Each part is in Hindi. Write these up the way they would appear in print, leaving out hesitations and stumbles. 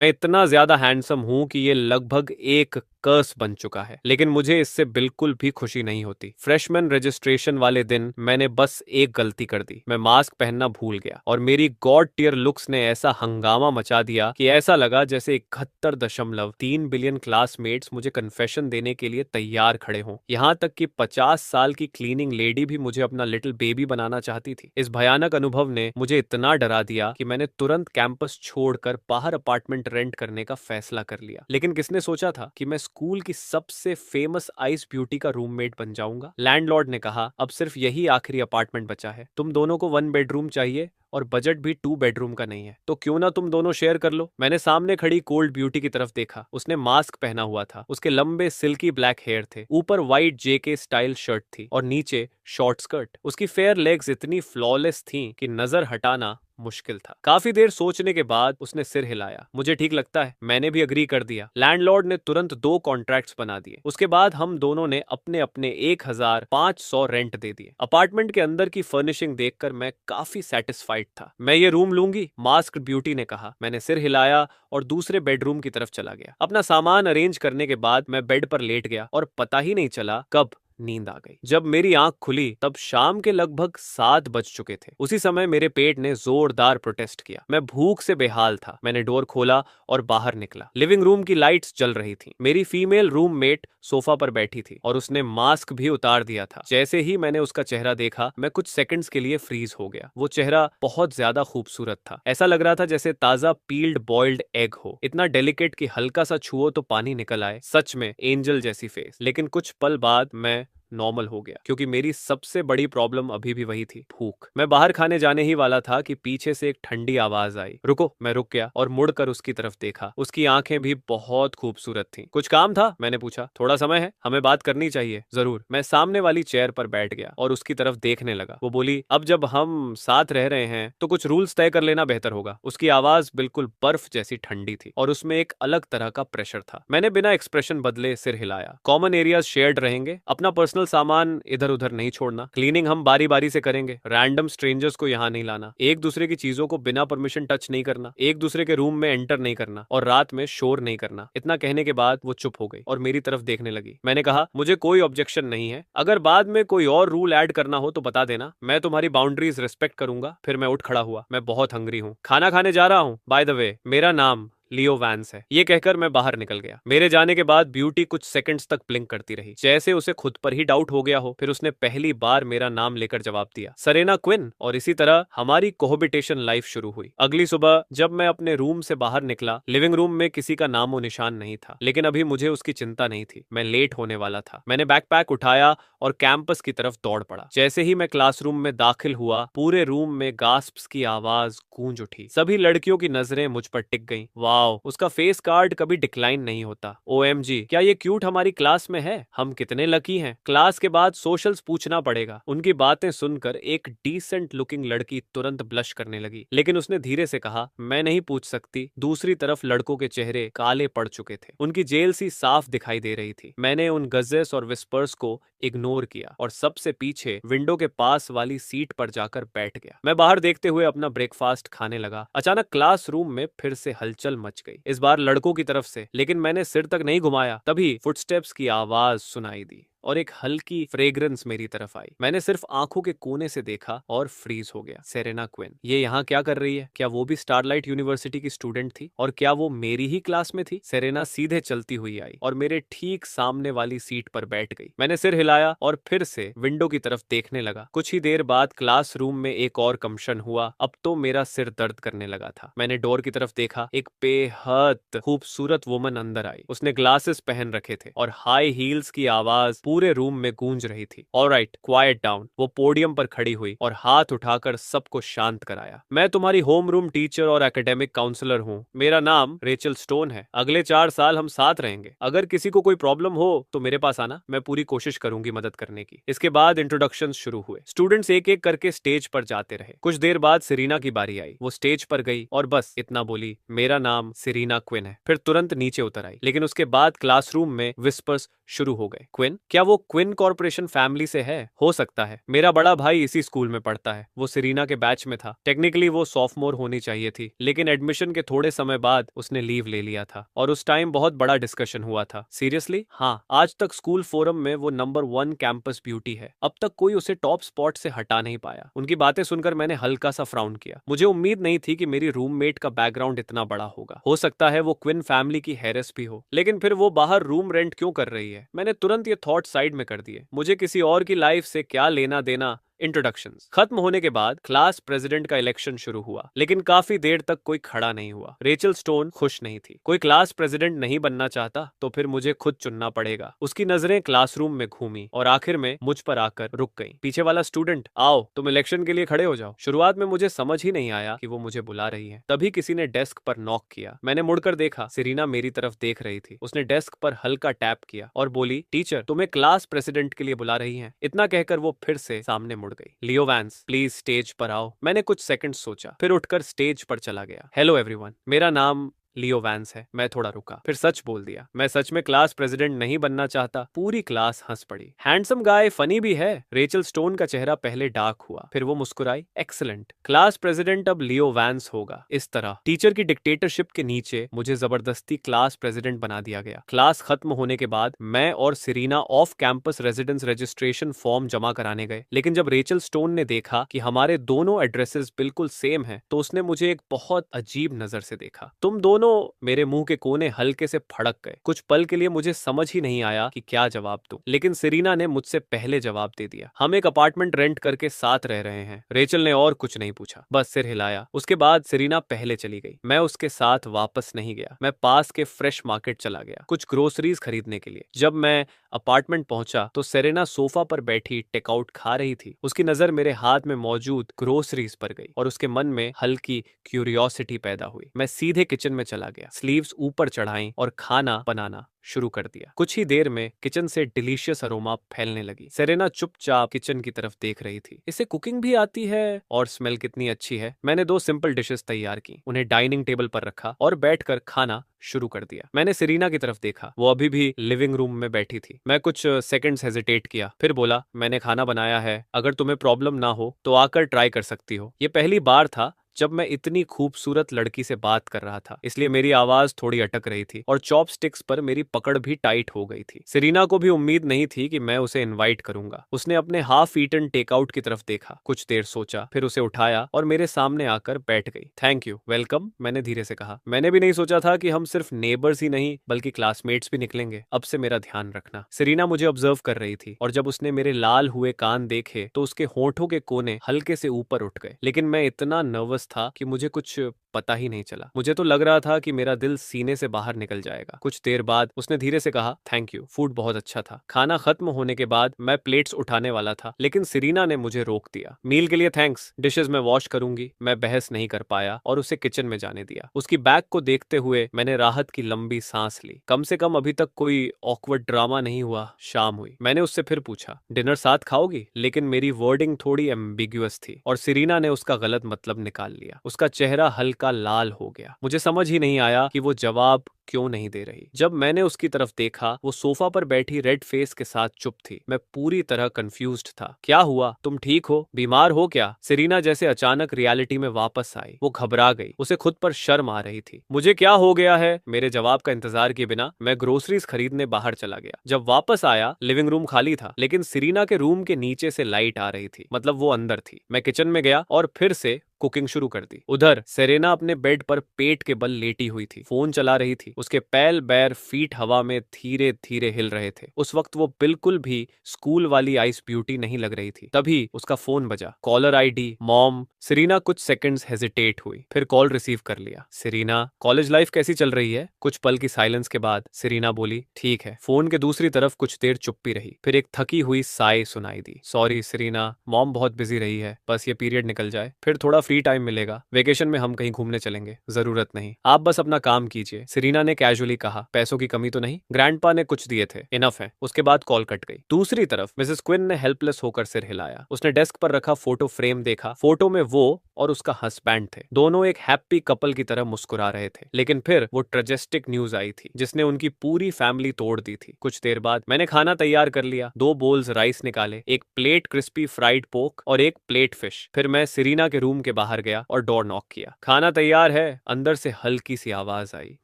मैं इतना ज्यादा हैंडसम हूं कि ये लगभग एक कर्स बन चुका है, लेकिन मुझे इससे बिल्कुल भी खुशी नहीं होती। फ्रेशमैन रजिस्ट्रेशन वाले दिन मैंने बस एक गलती कर दी। मैं मास्क पहनना भूल गया और मेरी गॉड टियर लुक्स ने ऐसा हंगामा मचा दिया कि ऐसा लगा जैसे 71.3 बिलियन क्लासमेट्स मुझे कन्फेशन देने के लिए तैयार खड़े हों। यहाँ तक कि 50 साल की क्लीनिंग लेडी भी मुझे अपना लिटिल बेबी बनाना चाहती थी। इस भयानक अनुभव ने मुझे इतना डरा दिया कि मैंने तुरंत कैंपस छोड़कर बाहर अपार्टमेंट रेंट करने का फैसला कर लिया। लेकिन किसने सोचा था कि मैं स्कूल की सबसे फेमस आइस ब्यूटी का रूममेट बन जाऊंगा। लैंडलॉर्ड ने कहा, अब सिर्फ यही आखिरी अपार्टमेंट बचा है, तुम दोनों को 1 बेडरूम चाहिए और बजट भी 2 बेडरूम का नहीं है, तो क्यों ना तुम दोनों शेयर कर लो। मैंने सामने खड़ी कोल्ड ब्यूटी की तरफ देखा। उसने मास्क पहना हुआ था, उसके लंबे सिल्की ब्लैक हेयर थे, ऊपर वाइट जेके स्टाइल शर्ट थी और नीचे शॉर्ट स्कर्ट। उसकी फेयर लेग्स इतनी फ्लॉलेस थीं कि नजर हटाना मुश्किल था। काफी देर सोचने के बाद उसने सिर हिलाया। मुझे ठीक लगता है, मैंने भी अग्री कर दिया। लैंडलॉर्ड ने तुरंत 2 कॉन्ट्रैक्ट्स बना दिए। उसके बाद हम दोनों ने अपने अपने 1500 रेंट दे दिए। अपार्टमेंट के अंदर की फर्निशिंग देखकर मैं काफी सेटिस्फाइड था। मैं ये रूम लूंगी, मास्क ब्यूटी ने कहा। मैंने सिर हिलाया और दूसरे बेडरूम की तरफ चला गया। अपना सामान अरेंज करने के बाद मैं बेड पर लेट गया और पता ही नहीं चला कब नींद आ गई। जब मेरी आंख खुली तब शाम के लगभग 7 बज चुके थे। उसी समय मेरे पेट ने जोरदार प्रोटेस्ट किया। मैं भूख से बेहाल था। मैंने डोर खोला और बाहर निकला। लिविंग रूम की लाइट्स जल रही थी। मेरी फीमेल रूममेट सोफा पर बैठी थी और उसने मास्क भी उतार दिया था। जैसे ही मैंने उसका चेहरा देखा, मैं कुछ सेकंड्स के लिए फ्रीज हो गया। वो चेहरा बहुत ज्यादा खूबसूरत था। ऐसा लग रहा था जैसे ताजा पील्ड बॉइल्ड एग हो। इतना डेलिकेट कि हल्का सा छुओ तो पानी निकल आए। सच में एंजल जैसी फेस। लेकिन कुछ पल बाद मैं नॉर्मल हो गया, क्योंकि मेरी सबसे बड़ी प्रॉब्लम अभी भी वही थी, भूख। मैं बाहर खाने जाने ही वाला था कि पीछे से एक ठंडी आवाज आई। रुको। मैं रुक गया और मुड़कर उसकी तरफ देखा। उसकी आंखें भी बहुत खूबसूरत थीं। कुछ काम था? मैंने पूछा। थोड़ा समय है, हमें बात करनी चाहिए। जरूर। मैं सामने वाली चेयर पर बैठ गया और उसकी तरफ देखने लगा। वो बोली, अब जब हम साथ रह रहे हैं तो कुछ रूल्स तय कर लेना बेहतर होगा। उसकी आवाज बिल्कुल बर्फ जैसी ठंडी थी और उसमें एक अलग तरह का प्रेशर था। मैंने बिना एक्सप्रेशन बदले सिर हिलाया। कॉमन एरियाज शेयर्ड रहेंगे, अपना पर्सनल सामान इधर उधर नहीं छोड़ना, क्लीनिंग हम बारी बारी से करेंगे, रैंडम स्ट्रेंजर्स को यहाँ नहीं लाना, एक दूसरे की चीजों को बिना परमिशन टच नहीं करना, एक दूसरे के रूम में एंटर नहीं करना और रात में शोर नहीं करना। इतना कहने के बाद वो चुप हो गई और मेरी तरफ देखने लगी। मैंने कहा, मुझे कोई ऑब्जेक्शन नहीं है, अगर बाद में कोई और रूल ऐड करना हो तो बता देना, मैं तुम्हारी बाउंड्रीज रिस्पेक्ट करूंगा। फिर मैं उठ खड़ा हुआ। मैं बहुत हंग्री हूँ, खाना खाने जा रहा हूँ। बाय द वे, मेरा नाम लियो वैंस है। ये कहकर मैं बाहर निकल गया। मेरे जाने के बाद ब्यूटी कुछ सेकंड्स तक ब्लिंक करती रही, जैसे उसे खुद पर ही डाउट हो गया हो। फिर उसने पहली बार मेरा नाम लेकर जवाब दिया, सेरेना क्विन। और इसी तरह हमारी कोहबिटेशन लाइफ शुरू हुई। अगली सुबह जब मैं अपने रूम से बाहर निकला, लिविंग रूम में किसी का नामो निशान नहीं था। लेकिन अभी मुझे उसकी चिंता नहीं थी। मैं लेट होने वाला था। मैंने बैकपैक उठाया और कैंपस की तरफ दौड़ पड़ा। जैसे ही मैं क्लासरूम में दाखिल हुआ, पूरे रूम में गास्प्स की आवाज गूंज उठी। सभी लड़कियों की नजरें मुझ पर टिक गईं। वाओ, उसका फेस कार्ड कभी डिक्लाइन नहीं होता। ओएमजी, क्या ये क्यूट हमारी क्लास में है? हम कितने लकी हैं। क्लास के बाद सोशल्स पूछना पड़ेगा। उनकी बातें सुनकर एक डिसेंट लुकिंग लड़की तुरंत ब्लश करने लगी, लेकिन उसने धीरे से कहा, मैं नहीं पूछ सकती। दूसरी तरफ लड़कों के चेहरे काले पड़ चुके थे। उनकी जेल सी साफ दिखाई दे रही थी। मैंने उन गजेस और विस्पर्स को इग्नोर किया और सबसे पीछे विंडो के पास वाली सीट पर जाकर बैठ गया। मैं बाहर देखते हुए अपना ब्रेकफास्ट खाने लगा। अचानक क्लासरूम में फिर से हलचल मच गई, इस बार लड़कों की तरफ से। लेकिन मैंने सिर तक नहीं घुमाया, तभी फुटस्टेप्स की आवाज सुनाई दी और एक हल्की फ्रेग्रेंस मेरी तरफ आई। मैंने सिर्फ आंखों के कोने से देखा और फ्रीज हो गया। सेरेना क्विन, ये यहाँ क्या कर रही है? क्या वो भी स्टारलाइट यूनिवर्सिटी की स्टूडेंट थी? और क्या वो मेरी ही क्लास में थी? सेरेना सीधे चलती हुई आई और मेरे ठीक सामने वाली सीट पर बैठ गई। मैंने सिर हिलाया और फिर से विंडो की तरफ देखने लगा। कुछ ही देर बाद क्लासरूम में एक और कंशन हुआ। अब तो मेरा सिर दर्द करने लगा था। मैंने डोर की तरफ देखा। एक बेहद खूबसूरत वुमन अंदर आई। उसने ग्लासेस पहन रखे थे और हाई हील्स की आवाज पूरे रूम में गूंज रही थी। Alright, quite down. वो पोडियम पर खड़ी हुई और हाथ उठाकर सबको शांत कराया। मैं तुम्हारी होम रूम टीचर और एकेडमिक काउंसलर हूँ। मेरा नाम रेचल स्टोन है। अगले 4 साल हम साथ रहेंगे। अगर किसी को कोई प्रॉब्लम हो तो मेरे पास आना, मैं पूरी कोशिश करूंगी मदद करने की। इसके बाद इंट्रोडक्शन शुरू हुए। स्टूडेंट्स एक एक करके स्टेज पर जाते रहे। कुछ देर बाद सिरीना की बारी आई। वो स्टेज पर गई और बस इतना बोली, मेरा नाम सिरीना क्विन है। फिर तुरंत नीचे उतर आई। लेकिन उसके बाद क्लासरूम में विस्पर्स शुरू हो गए। क्विन, क्या क्या वो क्विन कॉर्पोरेशन फैमिली से है? हो सकता है। मेरा बड़ा भाई इसी स्कूल में पढ़ता है। वो सेरेना के बैच में था। टेक्निकली वो सॉफ्टमोर होनी चाहिए थी, लेकिन एडमिशन के थोड़े समय बाद उसने लीव ले लिया था और उस टाइम बहुत बड़ा डिस्कशन हुआ था। सीरियसली? हाँ, आज तक स्कूल फोरम में वो नंबर 1 कैंपस ब्यूटी है। अब तक कोई उसे टॉप स्पॉट से हटा नहीं पाया। उनकी बातें सुनकर मैंने हल्का सा फ्राउन किया। मुझे उम्मीद नहीं थी कि मेरी रूममेट का बैकग्राउंड इतना बड़ा होगा। हो सकता है वो क्विन फैमिली की हेiress भी हो, लेकिन फिर वो बाहर रूम रेंट क्यों कर रही है? मैंने तुरंत ये थॉट साइड में कर दिए। मुझे किसी और की लाइफ से क्या लेना देना। इंट्रोडक्शंस खत्म होने के बाद क्लास प्रेसिडेंट का इलेक्शन शुरू हुआ, लेकिन काफी देर तक कोई खड़ा नहीं हुआ। रेचल स्टोन खुश नहीं थी। कोई क्लास प्रेसिडेंट नहीं बनना चाहता तो फिर मुझे खुद चुनना पड़ेगा। उसकी नजरें क्लासरूम में घूमी और आखिर में मुझ पर आकर रुक गईं। पीछे वाला स्टूडेंट, आओ तुम इलेक्शन के लिए खड़े हो जाओ। शुरुआत में मुझे समझ ही नहीं आया कि वो मुझे बुला रही है। तभी किसी ने डेस्क पर नॉक किया। मैंने मुड़कर देखा, सेरेना मेरी तरफ देख रही थी। उसने डेस्क पर हल्का टैप किया और बोली, टीचर तुम्हें क्लास प्रेसिडेंट के लिए बुला रही हैं। इतना कहकर वो फिर से सामने मुड़ गई। लियो वैंस, प्लीज स्टेज पर आओ। मैंने कुछ सेकंड सोचा, फिर उठकर स्टेज पर चला गया। हेलो एवरीवन, मेरा नाम लियो वैंस है। मैं थोड़ा रुका, फिर सच बोल दिया, मैं सच में क्लास प्रेसिडेंट नहीं बनना चाहता। पूरी क्लास हंस पड़ी। हैंडसम गाय, फनी भी है। रेचल स्टोन का चेहरा पहले डार्क हुआ, फिर वो मुस्कुराई। एक्सीलेंट, क्लास प्रेसिडेंट अब लियो वैंस होगा। इस तरह टीचर की डिक्टेटरशिप के नीचे मुझे जबरदस्ती क्लास प्रेसिडेंट बना दिया गया। क्लास खत्म होने के बाद मैं और Serena off campus residence registration form जमा कराने गए, लेकिन जब रेचल स्टोन ने देखा कि हमारे दोनों एड्रेसेस बिल्कुल सेम हैं, तो उसने मुझे एक बहुत अजीब नजर से देखा। तुम दोनों, मेरे मुंह के कोने हल्के से फड़क गए। कुछ पल के लिए मुझे समझ ही नहीं आया कि क्या जवाब दूं, लेकिन सेरेना ने मुझसे पहले जवाब दे दिया। हम एक अपार्टमेंट रेंट करके साथ रह रहे हैं। रेचल ने और कुछ नहीं पूछा, बस सिर हिलाया। उसके बाद सेरेना पहले चली गई। मैं उसके साथ वापस नहीं गया। मैं पास के फ्रेश मार्केट चला गया कुछ ग्रोसरीज खरीदने के लिए। जब मैं अपार्टमेंट पहुंचा तो सेरेना सोफा पर बैठी टेकआउट खा रही थी। उसकी नजर मेरे हाथ में मौजूद ग्रोसरीज पर गई और उसके मन में हल्की क्यूरियोसिटी पैदा हुई। मैं सीधे किचन में चला गया, स्लीव्स ऊपर चढ़ाई और खाना बनाना शुरू कर दिया। कुछ ही देर में किचन से डिलीशियस अरोमा फैलने लगी। सेरेना चुपचाप किचन की तरफ देख रही थी। इसे कुकिंग भी आती है और स्मेल कितनी अच्छी है। मैंने 2 सिंपल डिशेस तैयार की, उन्हें डाइनिंग टेबल पर रखा और बैठकर खाना शुरू कर दिया। मैंने सेरेना की तरफ देखा, वो अभी भी लिविंग रूम में बैठी थी। मैं कुछ सेकंड्स हेजिटेट किया, फिर बोला, मैंने खाना बनाया है, अगर तुम्हें प्रॉब्लम ना हो तो आकर ट्राई कर सकती हो। ये पहली बार था जब मैं इतनी खूबसूरत लड़की से बात कर रहा था, इसलिए मेरी आवाज थोड़ी अटक रही थी और चॉपस्टिक्स पर मेरी पकड़ भी टाइट हो गई थी। सेरेना को भी उम्मीद नहीं थी कि मैं उसे इनवाइट करूंगा। उसने अपने हाफ ईटन टेकआउट की तरफ देखा, कुछ देर सोचा, फिर उसे उठाया और मेरे सामने आकर बैठ गई। थैंक यू, वेलकम, मैंने धीरे से कहा। मैंने भी नहीं सोचा था कि हम सिर्फ नेबर्स ही नहीं बल्कि क्लासमेट्स भी निकलेंगे। अब से मेरा ध्यान रखना। सेरेना मुझे ऑब्जर्व कर रही थी और जब उसने मेरे लाल हुए कान देखे तो उसके होंठों के कोने हल्के से ऊपर उठ गए, लेकिन मैं इतना नर्वस था कि मुझे कुछ पता ही नहीं चला। मुझे तो लग रहा था कि मेरा दिल सीने से बाहर निकल जाएगा। कुछ देर बाद उसने धीरे से कहा, थैंक यू, फूड बहुत अच्छा था। खाना खत्म होने के बाद मैं प्लेट्स उठाने वाला था, लेकिन सेरेना ने मुझे रोक दिया। मील के लिए थैंक्स, डिशेस मैं वॉश करूंगी। मैं बहस नहीं कर पाया और उसे किचन में जाने दिया। उसकी बैग को देखते हुए मैंने राहत की लंबी सांस ली। कम से कम अभी तक कोई ऑकवर्ड ड्रामा नहीं हुआ। शाम हुई। मैंने उससे फिर पूछा, डिनर साथ खाओगी? लेकिन मेरी वर्डिंग थोड़ी एम्बिग्युअस थी और सेरेना ने उसका गलत मतलब निकाल लिया। उसका चेहरा हल्का लाल हो गया। मुझे समझ ही नहीं आया कि वो जवाब क्यों नहीं दे रही। जब मैंने उसकी तरफ देखा, वो सोफा पर बैठी रेड फेस के साथ चुप थी। मैं पूरी तरह कंफ्यूज्ड था। क्या हुआ? तुम ठीक हो? बीमार हो क्या? सेरेना जैसे अचानक रियलिटी में वापस आई। वो घबरा गई। उसे खुद पर शर्म आ रही थी। मुझे क्या हो गया है? मेरे जवाब का इंतजार किए बिना मैं ग्रोसरीज खरीदने बाहर चला गया। जब वापस आया, लिविंग रूम खाली था, लेकिन सेरेना के रूम के नीचे से लाइट आ रही थी, मतलब वो अंदर थी। मैं किचन में गया और फिर से कुकिंग शुरू कर दी। उधर सेरेना अपने बेड पर पेट के बल लेटी हुई थी, फोन चला रही थी। उसके पैल बैर फीट हवा में धीरे धीरे हिल रहे थे। उस वक्त वो बिल्कुल भी स्कूल वाली आइस ब्यूटी नहीं लग रही थी। तभी उसका फोन बजा। Caller ID mom. सेरेना कुछ सेकंड्स हेजिटेट हुई, फिर कॉल रिसीव कर लिया। सेरेना, कॉलेज लाइफ कैसी चल रही है? कुछ पल की साइलेंस के बाद सेरेना बोली, ठीक है। फोन के दूसरी तरफ कुछ देर चुप्पी रही, फिर एक थकी हुई साय सुनाई दी। सॉरी सेरेना, मॉम बहुत बिजी रही है, बस ये पीरियड निकल जाए, फिर थोड़ा फ्री टाइम मिलेगा, वेकेशन में हम कहीं घूमने चलेंगे। जरूरत नहीं, आप बस अपना काम कीजिए, सेरेना ने कैजुअली कहा। पैसों की कमी तो नहीं? ग्रैंडपा ने कुछ दिए थे, इनफ है। उसके बाद कॉल कट गई। दूसरी तरफ मिसेस क्विन ने हेल्पलेस होकर सिर हिलाया। उसने डेस्क पर रखा फोटो फ्रेम देखा। फोटो में वो और उसका हस्बैंड थे। दोनों एक हैप्पी कपल की तरह मुस्कुरा रहे थे। लेकिन फिर वो ट्रेजेस्टिक न्यूज आई थी जिसने उनकी पूरी फैमिली तोड़ दी थी। कुछ देर बाद मैंने खाना तैयार कर लिया। 2 बोल्स राइस निकाले, एक प्लेट क्रिस्पी फ्राइड पोक और एक प्लेट फिश। फिर मैं सेरेना के रूम के बाहर गया और डोर नॉक किया। खाना तैयार है, अंदर से हल्की सी आवाज आई।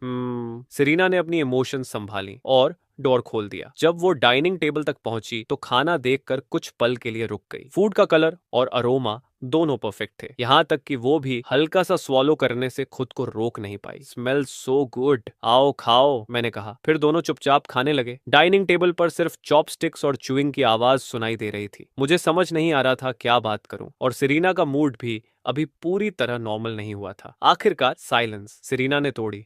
सेरेना ने अपनी इमोशन संभाली और डोर खोल दिया। जब वो डाइनिंग टेबल तक पहुंची तो खाना देखकर कुछ पल के लिए रुक गई। फूड का कलर और अरोमा दोनों परफेक्ट थे, यहाँ तक कि वो भी हल्का सा स्वॉलो करने से खुद को रोक नहीं पाई। स्मेल सो गुड, आओ खाओ, मैंने कहा। फिर दोनों चुपचाप खाने लगे। डाइनिंग टेबल पर सिर्फ चॉपस्टिक्स और च्यूइंग की आवाज सुनाई दे रही थी। मुझे समझ नहीं आ रहा था क्या बात करूं, और सेरेना का मूड भी अभी पूरी तरह नॉर्मल नहीं हुआ था। आखिरकार साइलेंस। सेरेना ने तोड़ी।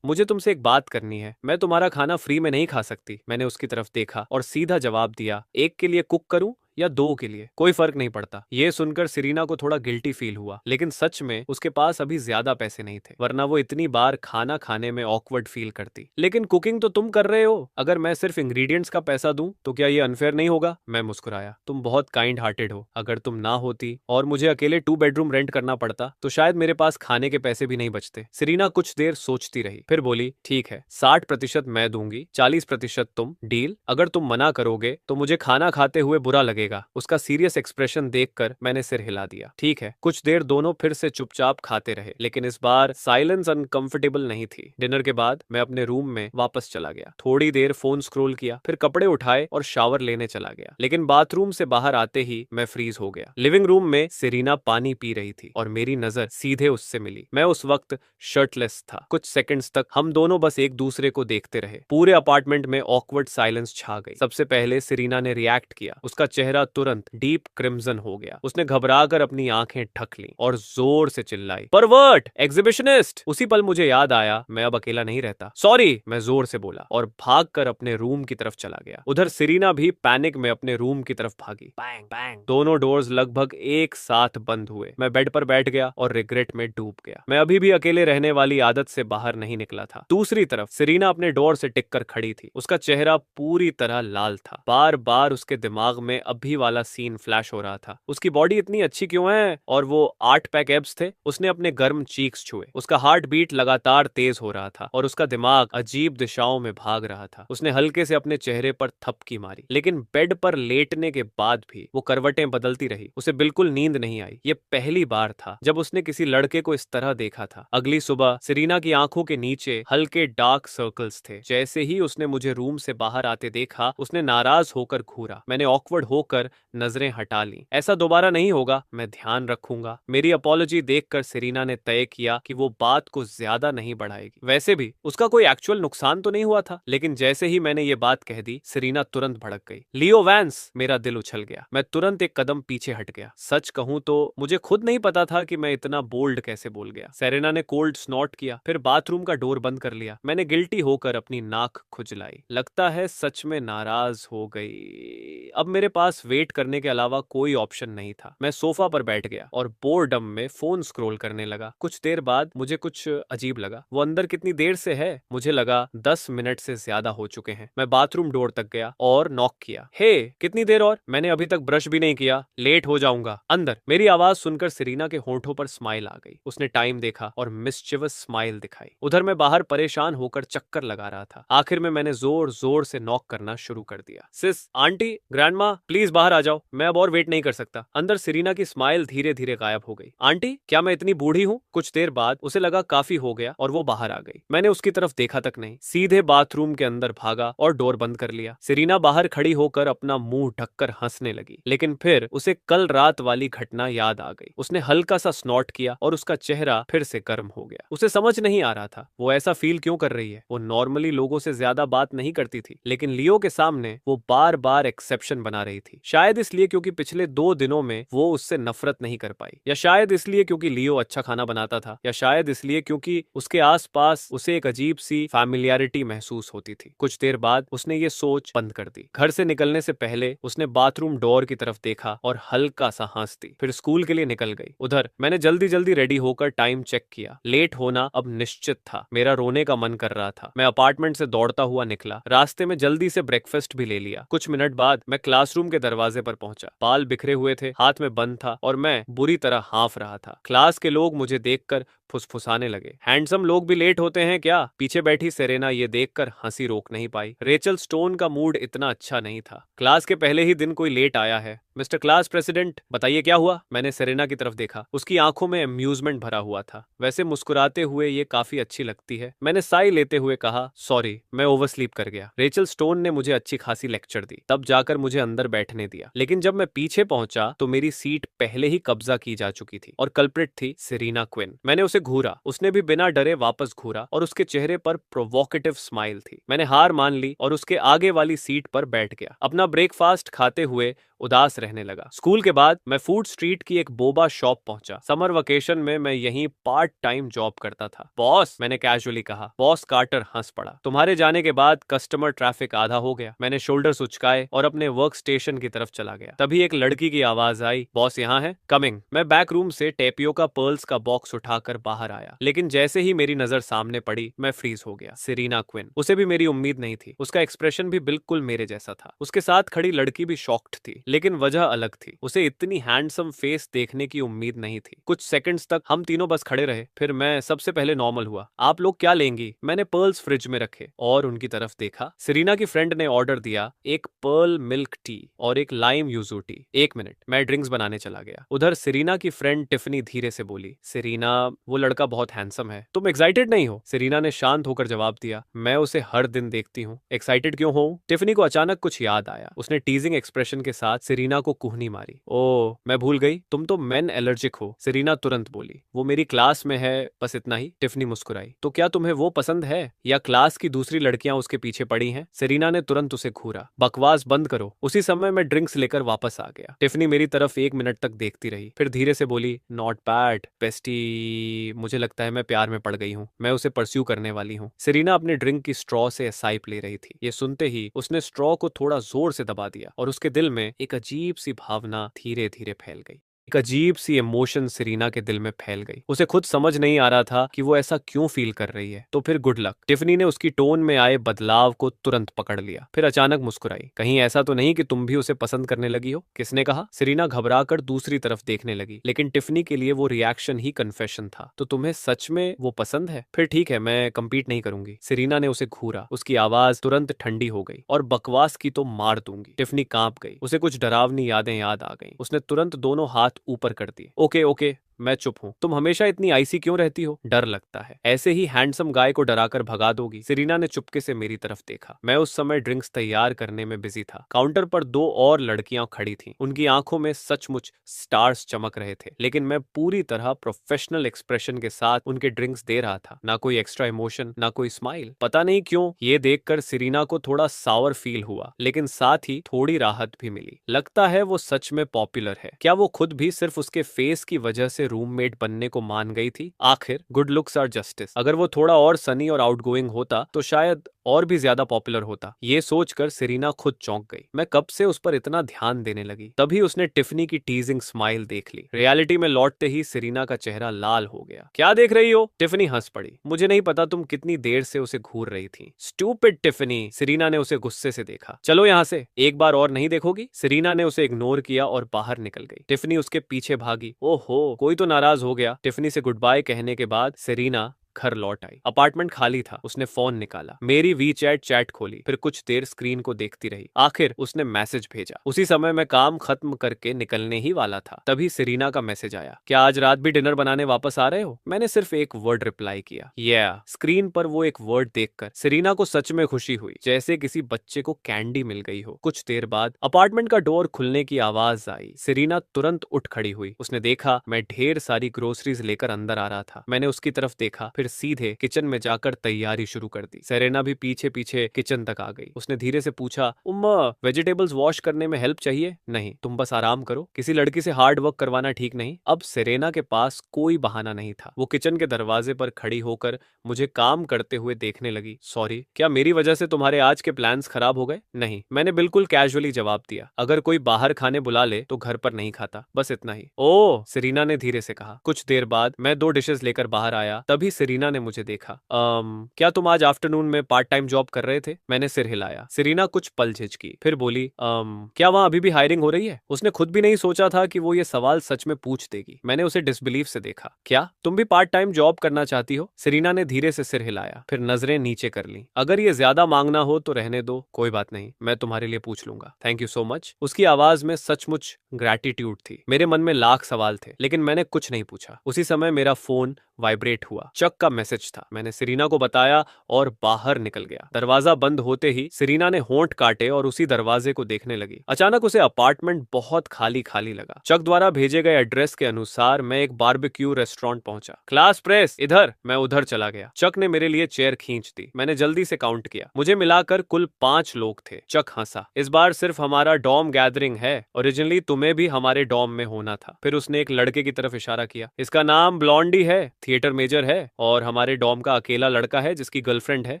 मुझे तुमसे एक बात करनी है। मैं तुम्हारा खाना फ्री में नहीं खा सकती। मैंने उसकी तरफ देखा और सीधा जवाब दिया, एक के लिए कुक करूं या 2 के लिए, कोई फर्क नहीं पड़ता। ये सुनकर सेरेना को थोड़ा गिल्टी फील हुआ, लेकिन सच में उसके पास अभी ज्यादा पैसे नहीं थे, वरना वो इतनी बार खाना खाने में ऑकवर्ड फील करती। लेकिन कुकिंग तो तुम कर रहे हो, अगर मैं सिर्फ इंग्रेडिएंट्स का पैसा दूं तो क्या ये अनफेयर नहीं होगा? मैं मुस्कुराया। तुम बहुत काइंड हार्टेड हो। अगर तुम ना होती और मुझे अकेले 2 बेडरूम रेंट करना पड़ता तो शायद मेरे पास खाने के पैसे भी नहीं बचते। सेरेना कुछ देर सोचती रही, फिर बोली, ठीक है, 60% मैं दूंगी, 40% तुम। डील? अगर तुम मना करोगे तो मुझे खाना खाते हुए बुरा लगेगा। उसका सीरियस एक्सप्रेशन देखकर मैंने सिर हिला दिया। ठीक है। कुछ देर दोनों फिर से चुपचाप खाते रहे, लेकिन इस बार साइलेंस अनकंफर्टेबल नहीं थी। डिनर के बाद मैं अपने रूम में वापस चला गया। थोड़ी देर फोन स्क्रॉल किया, फिर कपड़े उठाए और शावर लेने चला गया। लेकिन बाथरूम से बाहर आते ही मैं फ्रीज हो गया। लिविंग रूम में सेरेना पानी पी रही थी और मेरी नजर सीधे उससे मिली। मैं उस वक्त शर्टलेस था। कुछ सेकंड्स तक हम दोनों बस एक दूसरे को देखते रहे। पूरे अपार्टमेंट में ऑकवर्ड साइलेंस छा गई। सबसे पहले सेरेना ने रिएक्ट किया। उसका चेहरा तुरंत डीप क्रिम्सन हो गया। उसने घबराकर अपनी आंखें ढक लीं और जोर से चिल्लाई, परवर्ट, एग्जिबिशनिस्ट। उसी पल मुझे याद आया मैं अब अकेला नहीं रहता। सॉरी, मैं जोर से बोला और भागकर अपने रूम की तरफ चला गया। उधर सेरेना भी पैनिक में अपने रूम की तरफ भागी। बैंग बैंग, दोनों डोर्स लगभग एक साथ बंद हुए। मैं बेड पर बैठ गया और रिग्रेट में डूब गया। मैं अभी भी अकेले रहने वाली आदत से बाहर नहीं निकला था। दूसरी तरफ सेरेना अपने डोर से टिक कर खड़ी थी। उसका चेहरा पूरी तरह लाल था। बार बार उसके दिमाग में अभी वाला सीन फ्लैश हो रहा था। उसकी बॉडी इतनी अच्छी क्यों है? और वो 8 पैक एब्स थे। उसने अपने गर्म चीक्स छुए। उसका हार्ट बीट लगातार तेज हो रहा था और उसका दिमाग अजीब दिशाओं में भाग रहा था। उसने हल्के से अपने चेहरे पर थपकी मारी, लेकिन बेड पर लेटने के बाद भी वो करवटें बदलती रही। उसे बिल्कुल नींद नहीं आई। ये पहली बार था जब उसने किसी लड़के को इस तरह देखा था। अगली सुबह सेरेना की आंखों के नीचे हल्के डार्क सर्कल्स थे। जैसे ही उसने मुझे रूम से बाहर आते देखा, उसने नाराज होकर घूरा। मैंने ऑकवर्ड होकर नजरें हटा ली। ऐसा दोबारा नहीं होगा, मैं ध्यान रखूंगा। मेरी अपॉलॉजी देखकर सेरेना ने तय किया कि वो बात को ज्यादा नहीं बढ़ाएगी। वैसे भी उसका कोई एक्चुअल नुकसान तो नहीं हुआ था। लेकिन जैसे ही मैंने ये बात कह दी, सेरेना तुरंत भड़क गई। लियो वैंस, मेरा दिल उछल गया। मैं तुरंत एक कदम पीछे हट गया। सच कहूं तो मुझे खुद नहीं पता था कि मैं इतना बोल्ड कैसे बोल गया। सेरेना ने कोल्ड स्नॉट किया, फिर बाथरूम का डोर बंद कर लिया। मैंने गिल्टी होकर अपनी नाक खुजलाई। लगता है सच में नाराज हो गई। अब मेरे पास वेट करने के अलावा कोई ऑप्शन नहीं था। मैं सोफा पर बैठ गया और बोर्डम में फोन स्क्रॉल करने लगा। कुछ देर बाद मुझे कुछ अजीब लगा। वो अंदर कितनी देर से है? मुझे लगा 10 मिनट से ज्यादा हो चुके हैं। मैं बाथरूम डोर तक गया और नॉक किया। हे, कितनी देर और? मैंने अभी तक ब्रश भी नहीं किया, लेट हो जाऊंगा। अंदर। मेरी आवाज सुनकर सेरेना के होंठों पर स्माइल आ गई। उसने टाइम देखा और मिस्चिवस स्माइल दिखाई। उधर मैं बाहर परेशान होकर चक्कर लगा रहा था। आखिर में मैंने जोर जोर से नॉक करना शुरू कर दिया। सिस, आंटी, ग्रैंडमा, प्लीज बाहर आ जाओ, मैं अब और वेट नहीं कर सकता। अंदर सेरेना की स्माइल धीरे धीरे गायब हो गई। आंटी, क्या मैं इतनी बूढ़ी हूँ? कुछ देर बाद उसे लगा काफी हो गया और वो बाहर आ गई। मैंने उसकी तरफ देखा तक नहीं, सीधे बाथरूम के अंदर भागा और डोर बंद कर लिया। सेरेना बाहर खड़ी होकर अपना मुंह ढककर हंसने लगी, लेकिन फिर उसे कल रात वाली घटना याद आ गई। उसने हल्का सा स्नॉट किया और उसका चेहरा फिर से गर्म हो गया। उसे समझ नहीं आ रहा था वो ऐसा फील क्यों कर रही है। वो नॉर्मली लोगों से ज्यादा बात नहीं करती थी, लेकिन लियो के सामने वो बार बार एक्सेप्शन बना रही थी। थी। शायद इसलिए क्योंकि पिछले 2 दिनों में वो उससे नफरत नहीं कर पाई, या शायद इसलिए क्योंकि लियो अच्छा खाना बनाता था, या शायद इसलिए क्योंकि उसके आसपास उसे एक अजीब सी फैमिलियरिटी महसूस होती थी। कुछ देर बाद उसने ये सोच बंद कर दी। घर से निकलने से पहले उसने बाथरूम डोर की तरफ देखा और हल्का सा हंस दी, फिर स्कूल के लिए निकल गई। उधर मैंने जल्दी जल्दी रेडी होकर टाइम चेक किया। लेट होना अब निश्चित था। मेरा रोने का मन कर रहा था। मैं अपार्टमेंट से दौड़ता हुआ निकला। रास्ते में जल्दी से ब्रेकफास्ट भी ले लिया। कुछ मिनट बाद मैं क्लासरूम के दरवाजे पर पहुंचा। बाल बिखरे हुए थे, हाथ में बंद था और मैं बुरी तरह हांफ रहा था। क्लास के लोग मुझे देखकर फुसफुसाने लगे। हैंडसम लोग भी लेट होते हैं क्या? पीछे बैठी सेरेना ये देखकर हंसी रोक नहीं पाई। रेचल स्टोन का मूड इतना अच्छा नहीं था। क्लास के पहले ही दिन कोई लेट आया है। मिस्टर क्लास प्रेसिडेंट, बताइए क्या हुआ? मैंने सेरेना की तरफ देखा। उसकी आंखों में अम्यूजमेंट भरा हुआ था। वैसे मुस्कुराते हुए ये काफी अच्छी लगती है। मैंने साई लेते हुए कहा, सॉरी मैं ओवरस्लीप कर गया। रेचल स्टोन ने मुझे अच्छी खासी लेक्चर दी, तब जाकर मुझे अंदर बैठने दिया। लेकिन जब मैं पीछे पहुंचा तो मेरी सीट पहले ही कब्जा की जा चुकी थी और कल्प्रिट थी सेरेना क्विन। मैंने उसे घूरा। उसने भी बिना डरे वापस घूरा और उसके चेहरे पर प्रोवोकेटिव स्माइल थी। मैंने हार मान ली और उसके आगे वाली सीट पर बैठ गया, अपना ब्रेकफास्ट खाते हुए उदास रहने लगा। स्कूल के बाद मैं फूड स्ट्रीट की एक बोबा शॉप पहुंचा। समर वेकेशन में मैं यहीं पार्ट टाइम जॉब करता था। बॉस, मैंने कैजुअली कहा। बॉस कार्टर हंस पड़ा। तुम्हारे जाने के बाद कस्टमर ट्रैफिक आधा हो गया। मैंने शोल्डर उचकाए और अपने वर्क स्टेशन की तरफ चला गया। तभी एक लड़की की आवाज आई, बॉस यहाँ है? कमिंग। मैं बैक रूम से टेपियोका पर्ल्स का बॉक्स उठाकर बाहर आया, लेकिन जैसे ही मेरी नजर सामने पड़ी मैं फ्रीज हो गया। Serena Quinn. उसे भी मेरी उम्मीद नहीं थी। उसका एक्सप्रेशन भी बिल्कुल मेरे जैसा था। उसके साथ खड़ी लड़की भी शॉक्ड थी, लेकिन वजह अलग थी। उसे इतनी हैंडसम फेस देखने की उम्मीद नहीं थी। कुछ सेकंड्स तक हम तीनों बस खड़े रहे। फिर मैं सबसे पहले नॉर्मल हुआ। आप लोग क्या लेंगी? मैंने पर्ल्स फ्रिज में रखे और उनकी तरफ देखा। सेरेना की फ्रेंड ने ऑर्डर दिया, एक पर्ल मिल्क टी और एक लाइम यूजू टी। 1 मिनट, मैं ड्रिंक्स बनाने चला गया। उधर सेरेना की फ्रेंड टिफनी धीरे से बोली, सेरेना, वो लड़का बहुत हैंडसम है, तुम एक्साइटेड नहीं हो? सेरेना ने शांत होकर जवाब दिया, मैं उसे हर दिन देखती हूँ, एक्साइटेड क्यों हो? टिफनी को अचानक कुछ याद आया। उसने टीजिंग एक्सप्रेशन के साथ सेरेना को कुहनी मारी। ओ, मैं भूल गई, तुम तो मेन एलर्जिक हो। सेरेना तुरंत बोली, वो मेरी क्लास में है, बस इतना ही। टिफनी मुस्कुराई। तो क्या तुम्हें वो पसंद है या क्लास की दूसरी लड़कियां उसके पीछे पड़ी हैं? सेरेना ने तुरंत उसे घूरा। बकवास बंद करो। उसी समय मैं ड्रिंक्स लेकर वापस आ गया। टिफनी मेरी तरफ 1 मिनट तक देखती रही, फिर धीरे से बोली, नॉट बैड बेस्टी, मुझे लगता है मैं प्यार में पड़ गई हूँ, मैं उसे परस्यू करने वाली हूँ। सेरेना अपने ड्रिंक की स्ट्रॉ से साइप ले रही थी। ये सुनते ही उसने स्ट्रॉ को थोड़ा जोर से दबा दिया और उसके दिल में एक अजीब सी भावना धीरे धीरे फैल गई। एक अजीब सी इमोशन सेरेना के दिल में फैल गई। उसे खुद समझ नहीं आ रहा था कि वो ऐसा क्यों फील कर रही है। तो फिर गुड लक। टिफनी ने उसकी टोन में आए बदलाव को तुरंत पकड़ लिया, फिर अचानक मुस्कुराई। कहीं ऐसा तो नहीं कि तुम भी उसे पसंद करने लगी हो? किसने कहा? सेरेना घबराकर दूसरी तरफ देखने लगी, लेकिन टिफनी के लिए वो रिएक्शन ही कन्फेशन था। तो तुम्हें सच में वो पसंद है? फिर ठीक है, मैं कम्पीट नहीं करूंगी। सेरेना ने उसे घूरा। उसकी आवाज तुरंत ठंडी हो गई, और बकवास की तो मार दूंगी। टिफनी कांप गई। उसे कुछ डरावनी यादें याद आ गईं। उसने तुरंत दोनों हाथ ऊपर कर दिए। ओके ओके, मैं चुप हूँ। तुम हमेशा इतनी आइसी क्यों रहती हो? डर लगता है। ऐसे ही हैंडसम गाय को डराकर भगा दोगी? सेरेना ने चुपके से मेरी तरफ देखा। मैं उस समय ड्रिंक्स तैयार करने में बिजी था। काउंटर पर 2 और लड़कियां खड़ी थीं। उनकी आंखों में सचमुच स्टार्स चमक रहे थे, लेकिन मैं पूरी तरह प्रोफेशनल एक्सप्रेशन के साथ उनके ड्रिंक्स दे रहा था। ना कोई एक्स्ट्रा इमोशन, ना कोई स्माइल। पता नहीं क्यों ये देखकर सेरेना को थोड़ा सावर फील हुआ, लेकिन साथ ही थोड़ी राहत भी मिली। लगता है वो सच में पॉपुलर है। क्या वो खुद भी सिर्फ उसके फेस की वजह से रूममेट बनने को मान गई थी? आखिर गुड लुक्स आर जस्टिस। अगर वो थोड़ा और सनी और आउटगोइंग होता तो शायद और भी ज्यादा पॉपुलर होता। ये सोचकर सेरेना खुद चौंक गई। मैं कब से उस पर इतना ध्यान देने लगी? तभी उसने टिफनी की टीजिंग स्माइल देख ली। रियलिटी में लौटते ही सेरेना का चेहरा लाल हो गया। क्या देख रही हो? टिफनी हंस पड़ी। मुझे नहीं पता तुम कितनी देर से उसे घूर रही थी। Stupid Tiffany. सेरेना ने उसे गुस्से से देखा। चलो यहाँ से, एक बार और नहीं देखोगी? सेरेना ने उसे इग्नोर किया और बाहर निकल गई। टिफनी उसके पीछे भागी। ओहो, कोई तो नाराज हो गया। टिफनी से गुड बाय कहने के बाद सेरेना घर लौट आई। अपार्टमेंट खाली था। उसने फोन निकाला, मेरी वीचैट चैट खोली, फिर कुछ देर स्क्रीन को देखती रही। आखिर उसने मैसेज भेजा। उसी समय मैं काम खत्म करके निकलने ही वाला था, तभी सेरेना का मैसेज आया, क्या आज रात भी डिनर बनाने वापस आ रहे हो? मैंने सिर्फ एक वर्ड रिप्लाई किया, yeah। स्क्रीन पर वो एक वर्ड देखकर सेरेना को सच में खुशी हुई, जैसे किसी बच्चे को कैंडी मिल गई हो। कुछ देर बाद अपार्टमेंट का डोर खुलने की आवाज आई। सेरेना तुरंत उठ खड़ी हुई। उसने देखा मैं ढेर सारी ग्रोसरीज लेकर अंदर आ रहा था। मैंने उसकी तरफ देखा, फिर सीधे किचन में जाकर तैयारी शुरू कर दी। सेरेना भी पीछे पीछे किचन तक आ गई। उसने धीरे से पूछा, उम्मा वेजिटेबल्स वॉश करने में हेल्प चाहिए? नहीं, तुम बस आराम करो, किसी लड़की से हार्ड वर्क करवाना ठीक नहीं। अब सेरेना के पास कोई बहाना नहीं था। वो किचन के दरवाजे पर खड़ी होकर मुझे काम करते हुए देखने लगी। सॉरी, क्या मेरी वजह से तुम्हारे आज के प्लान्स खराब हो गए? नहीं, मैंने बिल्कुल कैजुअली जवाब दिया। अगर कोई बाहर खाने बुला ले तो घर पर नहीं खाता, बस इतना ही। ओह, सेरेना ने धीरे से कहा। कुछ देर बाद मैं 2 डिशेस लेकर बाहर आया, तभी सेरेना ने मुझे देखा। क्या तुम आज आफ्टरनून में पार्ट टाइम जॉब कर रहे थे? मैंने सिर हिलाया। सेरेना कुछ पल झिझकी, फिर बोली, क्या वहां अभी भी हायरिंग हो रही है? उसने खुद भी नहीं सोचा था कि वो ये सवाल सच में पूछ देगी। मैंने उसे डिसबिलीफ से देखा। क्या तुम भी पार्ट टाइम जॉब करना चाहती हो? सेरेना ने धीरे से सिर हिलाया, फिर नजरें नीचे कर ली। अगर ये ज्यादा मांगना हो तो रहने दो, कोई बात नहीं, मैं तुम्हारे लिए पूछ लूंगा। Thank you so much. उसकी आवाज में सचमुच ग्रैटिट्यूड थी। मेरे मन में लाख सवाल थे, लेकिन मैंने कुछ नहीं पूछा। उसी समय मेरा फोन वाइब्रेट हुआ। चक का मैसेज था। मैंने सेरेना को बताया और बाहर निकल गया। दरवाजा बंद होते ही सेरेना ने होंठ काटे और उसी दरवाजे को देखने लगी। अचानक उसे अपार्टमेंट बहुत खाली खाली लगा। चक द्वारा भेजे गए एड्रेस के अनुसार मैं एक बारबेक्यू रेस्टोरेंट पहुंचा। क्लास प्रेस इधर। मैं उधर चला गया। चक ने मेरे लिए चेयर खींच दी। मैंने जल्दी से काउंट किया। मुझे मिलाकर कुल 5 लोग थे। चक हंसा। इस बार सिर्फ हमारा डॉम गैदरिंग है, ओरिजिनली तुम्हें भी हमारे डॉम में होना था। फिर उसने एक लड़के की तरफ इशारा किया। इसका नाम ब्लॉन्डी है, थिएटर मेजर है और हमारे डॉम का अकेला लड़का है जिसकी गर्लफ्रेंड है।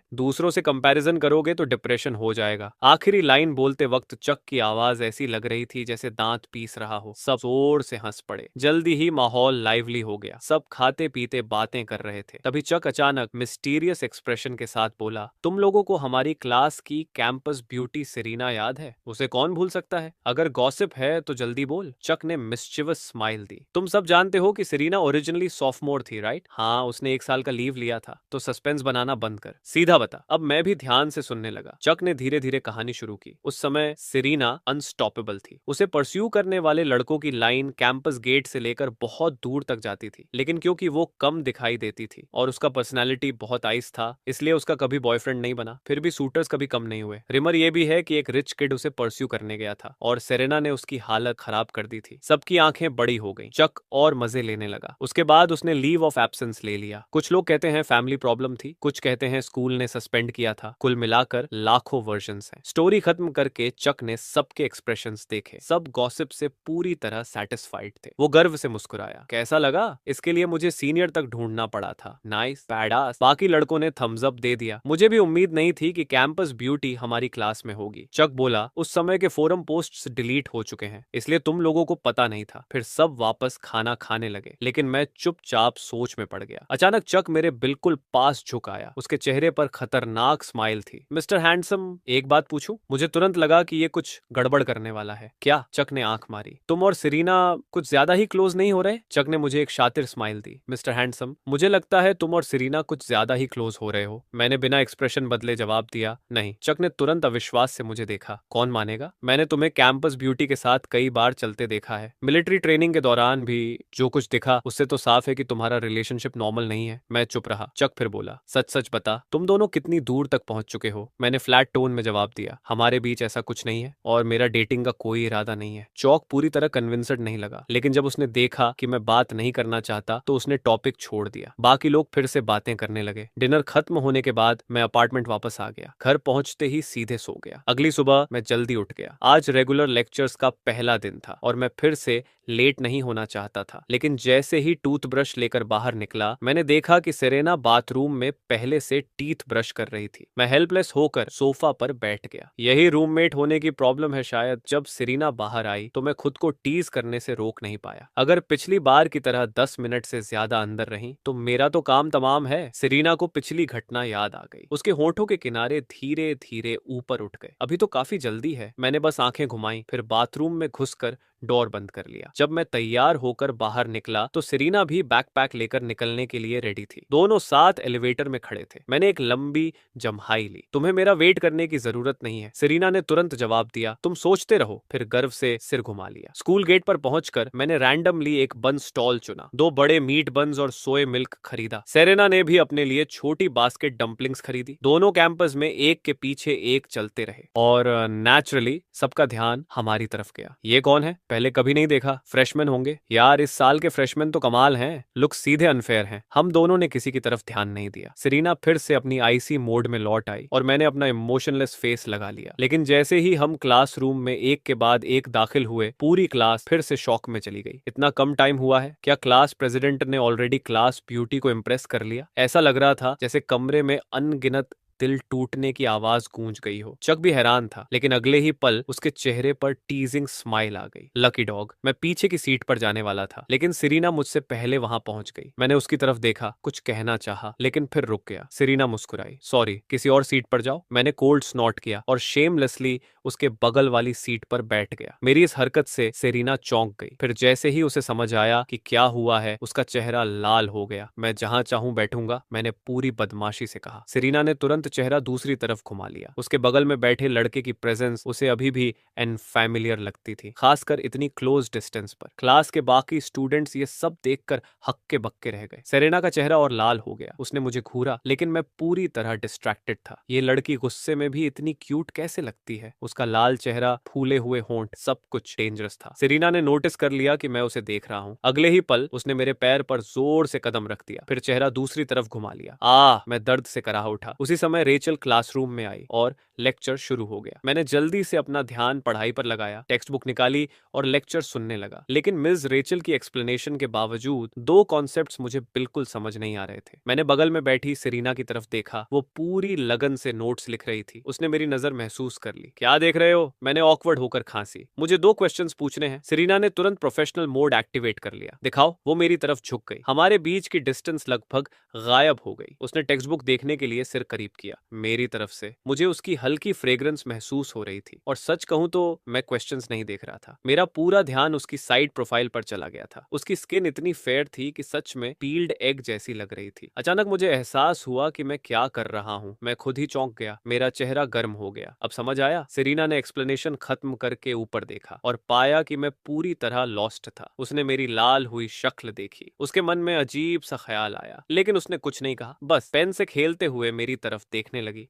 दूसरों से कंपैरिजन करोगे तो डिप्रेशन हो जाएगा। आखिरी लाइन बोलते वक्त चक की आवाज ऐसी लग रही थी जैसे दांत पीस रहा हो। सब जोर से हंस पड़े। जल्दी ही माहौल लाइवली हो गया। सब खाते पीते बातें कर रहे थे। तभी चक अचानक मिस्टीरियस एक्सप्रेशन के साथ बोला, तुम लोगों को हमारी क्लास की कैंपस ब्यूटी सेरेना याद है? उसे कौन भूल सकता है? अगर गॉसिप है तो जल्दी बोल। चक ने मिस्चिवस स्माइल दी। तुम सब जानते हो कि सेरेना ओरिजिनली सॉफ्टमोर थी, राइट? हाँ, उसने 1 साल का लीव लिया था। तो सस्पेंस बनाना बंद कर, सीधा बता। अब मैं भी ध्यान से सुनने लगा। चक ने धीरे धीरे कहानी शुरू की। उस समय सेरेना अनस्टॉपेबल थी। उसे परस्यू करने वाले लड़कों की लाइन कैंपस गेट से लेकर बहुत दूर तक जाती थी, लेकिन क्योंकि वो कम दिखाई देती थी और उसका पर्सनैलिटी बहुत आइस था, इसलिए उसका कभी बॉयफ्रेंड नहीं बना। फिर भी सूटर्स कभी कम नहीं हुए। रिमर ये भी है कि एक रिच किड उसे परस्यू करने गया था और सेरेना ने उसकी हालत खराब कर दी थी। सबकी आंखें बड़ी हो गईं। चक और मजे लेने लगा। उसके बाद उसने लीव ऑफ एब्सेंस ले लिया। कुछ लोग कहते हैं फैमिली प्रॉब्लम थी, कुछ कहते हैं स्कूल ने सस्पेंड किया था। कुल मिलाकर लाखों वर्जन्स हैं। स्टोरी खत्म करके चक ने सबके एक्सप्रेशंस देखे। सब गॉसिप से पूरी तरह सेटिस्फाइड थे। वो गर्व से मुस्कुराया। कैसा लगा? इसके लिए मुझे सीनियर तक ढूंढना पड़ा था। Nice, badass. बाकी लड़कों ने थम्स अप दे दिया। मुझे भी उम्मीद नहीं थी कि कैंपस ब्यूटी हमारी क्लास में होगी। चक बोला, उस समय के फोरम पोस्ट्स डिलीट हो चुके हैं, इसलिए तुम लोगों को पता नहीं था। फिर सब वापस खाना खाने लगे, लेकिन मैं चुपचाप सोच में पड़ गया। अचानक चक मेरे बिल्कुल पास झुक आया। उसके चेहरे पर खतरनाक स्माइल थी। मिस्टर हैंडसम, एक बात पूछूं? मुझे तुरंत लगा कि ये कुछ गड़बड़ करने वाला है। क्या? चक ने आंख मारी। तुम और सेरेना कुछ ज्यादा ही क्लोज नहीं हो रहे? चक ने मुझे एक शातिर स्माइल दी। मिस्टर हैंडसम, मुझे लगता है तुम और सेरेना कुछ ज्यादा ही क्लोज हो रहे हो। मैंने बिना एक्सप्रेशन बदले जवाब दिया। नहीं। चक ने तुरंत अविश्वास से मुझे देखा। कौन मानेगा, मैंने तुम्हें कैंपस ब्यूटी के साथ कई बार चलते देखा है। मिलिट्री ट्रेनिंग के दौरान भी जो कुछ दिखा उससे तो साफ है कि तुम्हारा रिलेशनशिप नॉर्मल नहीं है। मैं चुप रहा। चक फिर बोला, सच सच बता, तुम दोनों कितनी दूर तक पहुंच चुके हो? मैंने फ्लैट टोन में जवाब दिया, हमारे बीच ऐसा कुछ नहीं है और मेरा डेटिंग का कोई इरादा नहीं है। चौक पूरी तरह कन्विंस्ड नहीं लगा, लेकिन जब उसने देखा कि मैं बात नहीं करना चाहता तो उसने टॉपिक छोड़ दिया। बाकी लोग फिर से बातें करने लगे। डिनर खत्म होने के बाद मैं अपार्टमेंट वापस आ गया। घर पहुंचते ही सीधे सो गया। अगली सुबह मैं जल्दी उठ गया। आज रेगुलर लेक्चर्स का पहला दिन था और मैं फिर से लेट नहीं होना चाहता था। लेकिन जैसे ही टूथब्रश लेकर बाहर निकला, मैंने देखा कि सेरेना बाथरूम में पहले से टीथ ब्रश कर रही थी। मैं हेल्पलेस होकर सोफा पर बैठ गया। यही रूममेट होने की प्रॉब्लम है शायद। जब सेरेना बाहर आई तो मैं खुद को टीज करने से रोक नहीं पाया। अगर पिछली बार की तरह 10 मिनट से ज्यादा अंदर रही तो मेरा तो काम तमाम है। सेरेना को पिछली घटना याद आ गई। उसके होठों के किनारे धीरे धीरे ऊपर उठ गए। अभी तो काफी जल्दी है। मैंने बस आंखें घुमाई, फिर बाथरूम में घुसकर डोर बंद कर लिया। जब मैं तैयार होकर बाहर निकला तो सेरेना भी बैकपैक लेकर निकलने के लिए रेडी थी। दोनों साथ एलिवेटर में खड़े थे। मैंने एक लंबी जम्हाई ली। तुम्हें मेरा वेट करने की जरूरत नहीं है, सेरेना ने तुरंत जवाब दिया। तुम सोचते रहो। फिर गर्व से सिर घुमा लिया। स्कूल गेट पर पहुंचकर मैंने रैंडमली एक बन स्टॉल चुना। 2 बड़े मीट बन्स और सोए मिल्क खरीदा। सेरेना ने भी अपने लिए छोटी बास्केट डम्पलिंग्स खरीदी। दोनों कैंपस में एक के पीछे एक चलते रहे और नेचुरली सबका ध्यान हमारी तरफ गया। ये कौन है? पहले कभी नहीं देखा, फ्रेशमैन होंगे यार, इस साल के फ्रेशमैन तो कमाल हैं, लुक सीधे अनफेयर हैं। हम दोनों ने किसी की तरफ ध्यान नहीं दिया। सेरेना फिर से अपनी आईसी मोड में लौट आई और मैंने अपना इमोशनलेस फेस लगा लिया। लेकिन जैसे ही हम क्लासरूम में एक के बाद एक दाखिल हुए, पूरी क्लास फिर से शॉक में चली गई। इतना कम टाइम हुआ है, क्या क्लास प्रेसिडेंट ने ऑलरेडी क्लास ब्यूटी को इम्प्रेस कर लिया? ऐसा लग रहा था जैसे कमरे में अनगिनत दिल टूटने की आवाज गूंज गई हो। चक भी हैरान था, लेकिन अगले ही पल उसके चेहरे पर टीजिंग स्माइल आ गई। Lucky dog. मैं पीछे की सीट पर जाने वाला था, लेकिन सेरेना मुझसे पहले वहां पहुंच गई। मैंने उसकी तरफ देखा, कुछ कहना चाहा, लेकिन फिर रुक गया। सेरेना मुस्कुराई। सॉरी, किसी और सीट पर जाओ। मैंने कोल्ड स्नॉट किया और शेमलेसली उसके बगल वाली सीट पर बैठ गया। मेरी इस हरकत से सेरेना चौंक गई। फिर जैसे ही उसे समझ आया कि क्या हुआ है, उसका चेहरा लाल हो गया। मैं जहां चाहूं बैठूंगा, मैंने पूरी बदमाशी से कहा। सेरेना ने तुरंत चेहरा दूसरी तरफ घुमा लिया। उसके बगल में बैठे लड़के की प्रेजेंस उसे अभी भी अनफैमिलियर लगती थी, खासकर इतनी क्लोज डिस्टेंस पर। क्लास के बाकी स्टूडेंट्स ये सब देखकर हक्के बक्के रह गए। सेरेना का चेहरा और लाल हो गया। उसने मुझे घूरा, लेकिन मैं पूरी तरह डिस्ट्रैक्टेड था। ये लड़की गुस्से में भी इतनी क्यूट कैसे लगती है? उसका लाल चेहरा, फूले हुए होंठ, सब कुछ डेंजरस था। सेरेना ने नोटिस कर लिया कि मैं उसे देख रहा हूं। अगले ही पल उसने मेरे पैर पर जोर से कदम रख दिया, फिर चेहरा दूसरी तरफ घुमा लिया। मैं दर्द से कराह उठा। उसी समय रेचल क्लासरूम में आई और लेक्चर शुरू हो गया। मैंने जल्दी से अपना ध्यान पढ़ाई पर लगाया, टेक्स्ट बुक निकाली और लेक्चर सुनने लगा। लेकिन मिस रेचल की एक्सप्लेनेशन के बावजूद दो कॉन्सेप्ट्स मुझे बिल्कुल समझ नहीं आ रहे थे। मैंने बगल में बैठी सेरेना की तरफ देखा। वो पूरी लगन से नोट्स लिख रही थी। उसने मेरी नजर महसूस कर ली। क्या देख रहे हो? मैंने ऑकवर्ड होकर खांसी। मुझे 2 क्वेश्चंस पूछने हैं। सेरेना ने तुरंत प्रोफेशनल मोड एक्टिवेट कर लिया। दिखाओ। वो मेरी तरफ झुक गई। हमारे बीच की डिस्टेंस लगभग गायब हो गई। उसने टेक्स्ट बुक देखने के लिए सिर करीब किया। मेरी तरफ से मुझे उसकी हल्की फ्रेग्रेंस महसूस हो रही थी, और सच कहूं तो मैं क्वेश्चंस नहीं देख रहा था। मेरा पूरा ध्यान उसकी साइड प्रोफाइल पर चला गया था। उसकी स्किन इतनी फेयर थी कि सच में पील्ड एग जैसी लग रही थी। अचानक मुझे एहसास हुआ कि मैं क्या कर रहा हूं। मैं खुद ही चौंक गया। मेरा चेहरा गर्म हो गया। अब समझ आया? सेरेना ने एक्सप्लेनेशन खत्म करके ऊपर देखा और पाया कि मैं पूरी तरह लॉस्ट था। उसने मेरी लाल हुई शक्ल देखी। उसके मन में अजीब सा ख्याल आया, लेकिन उसने कुछ नहीं कहा, बस पेन से खेलते हुए मेरी तरफ देखने लगी।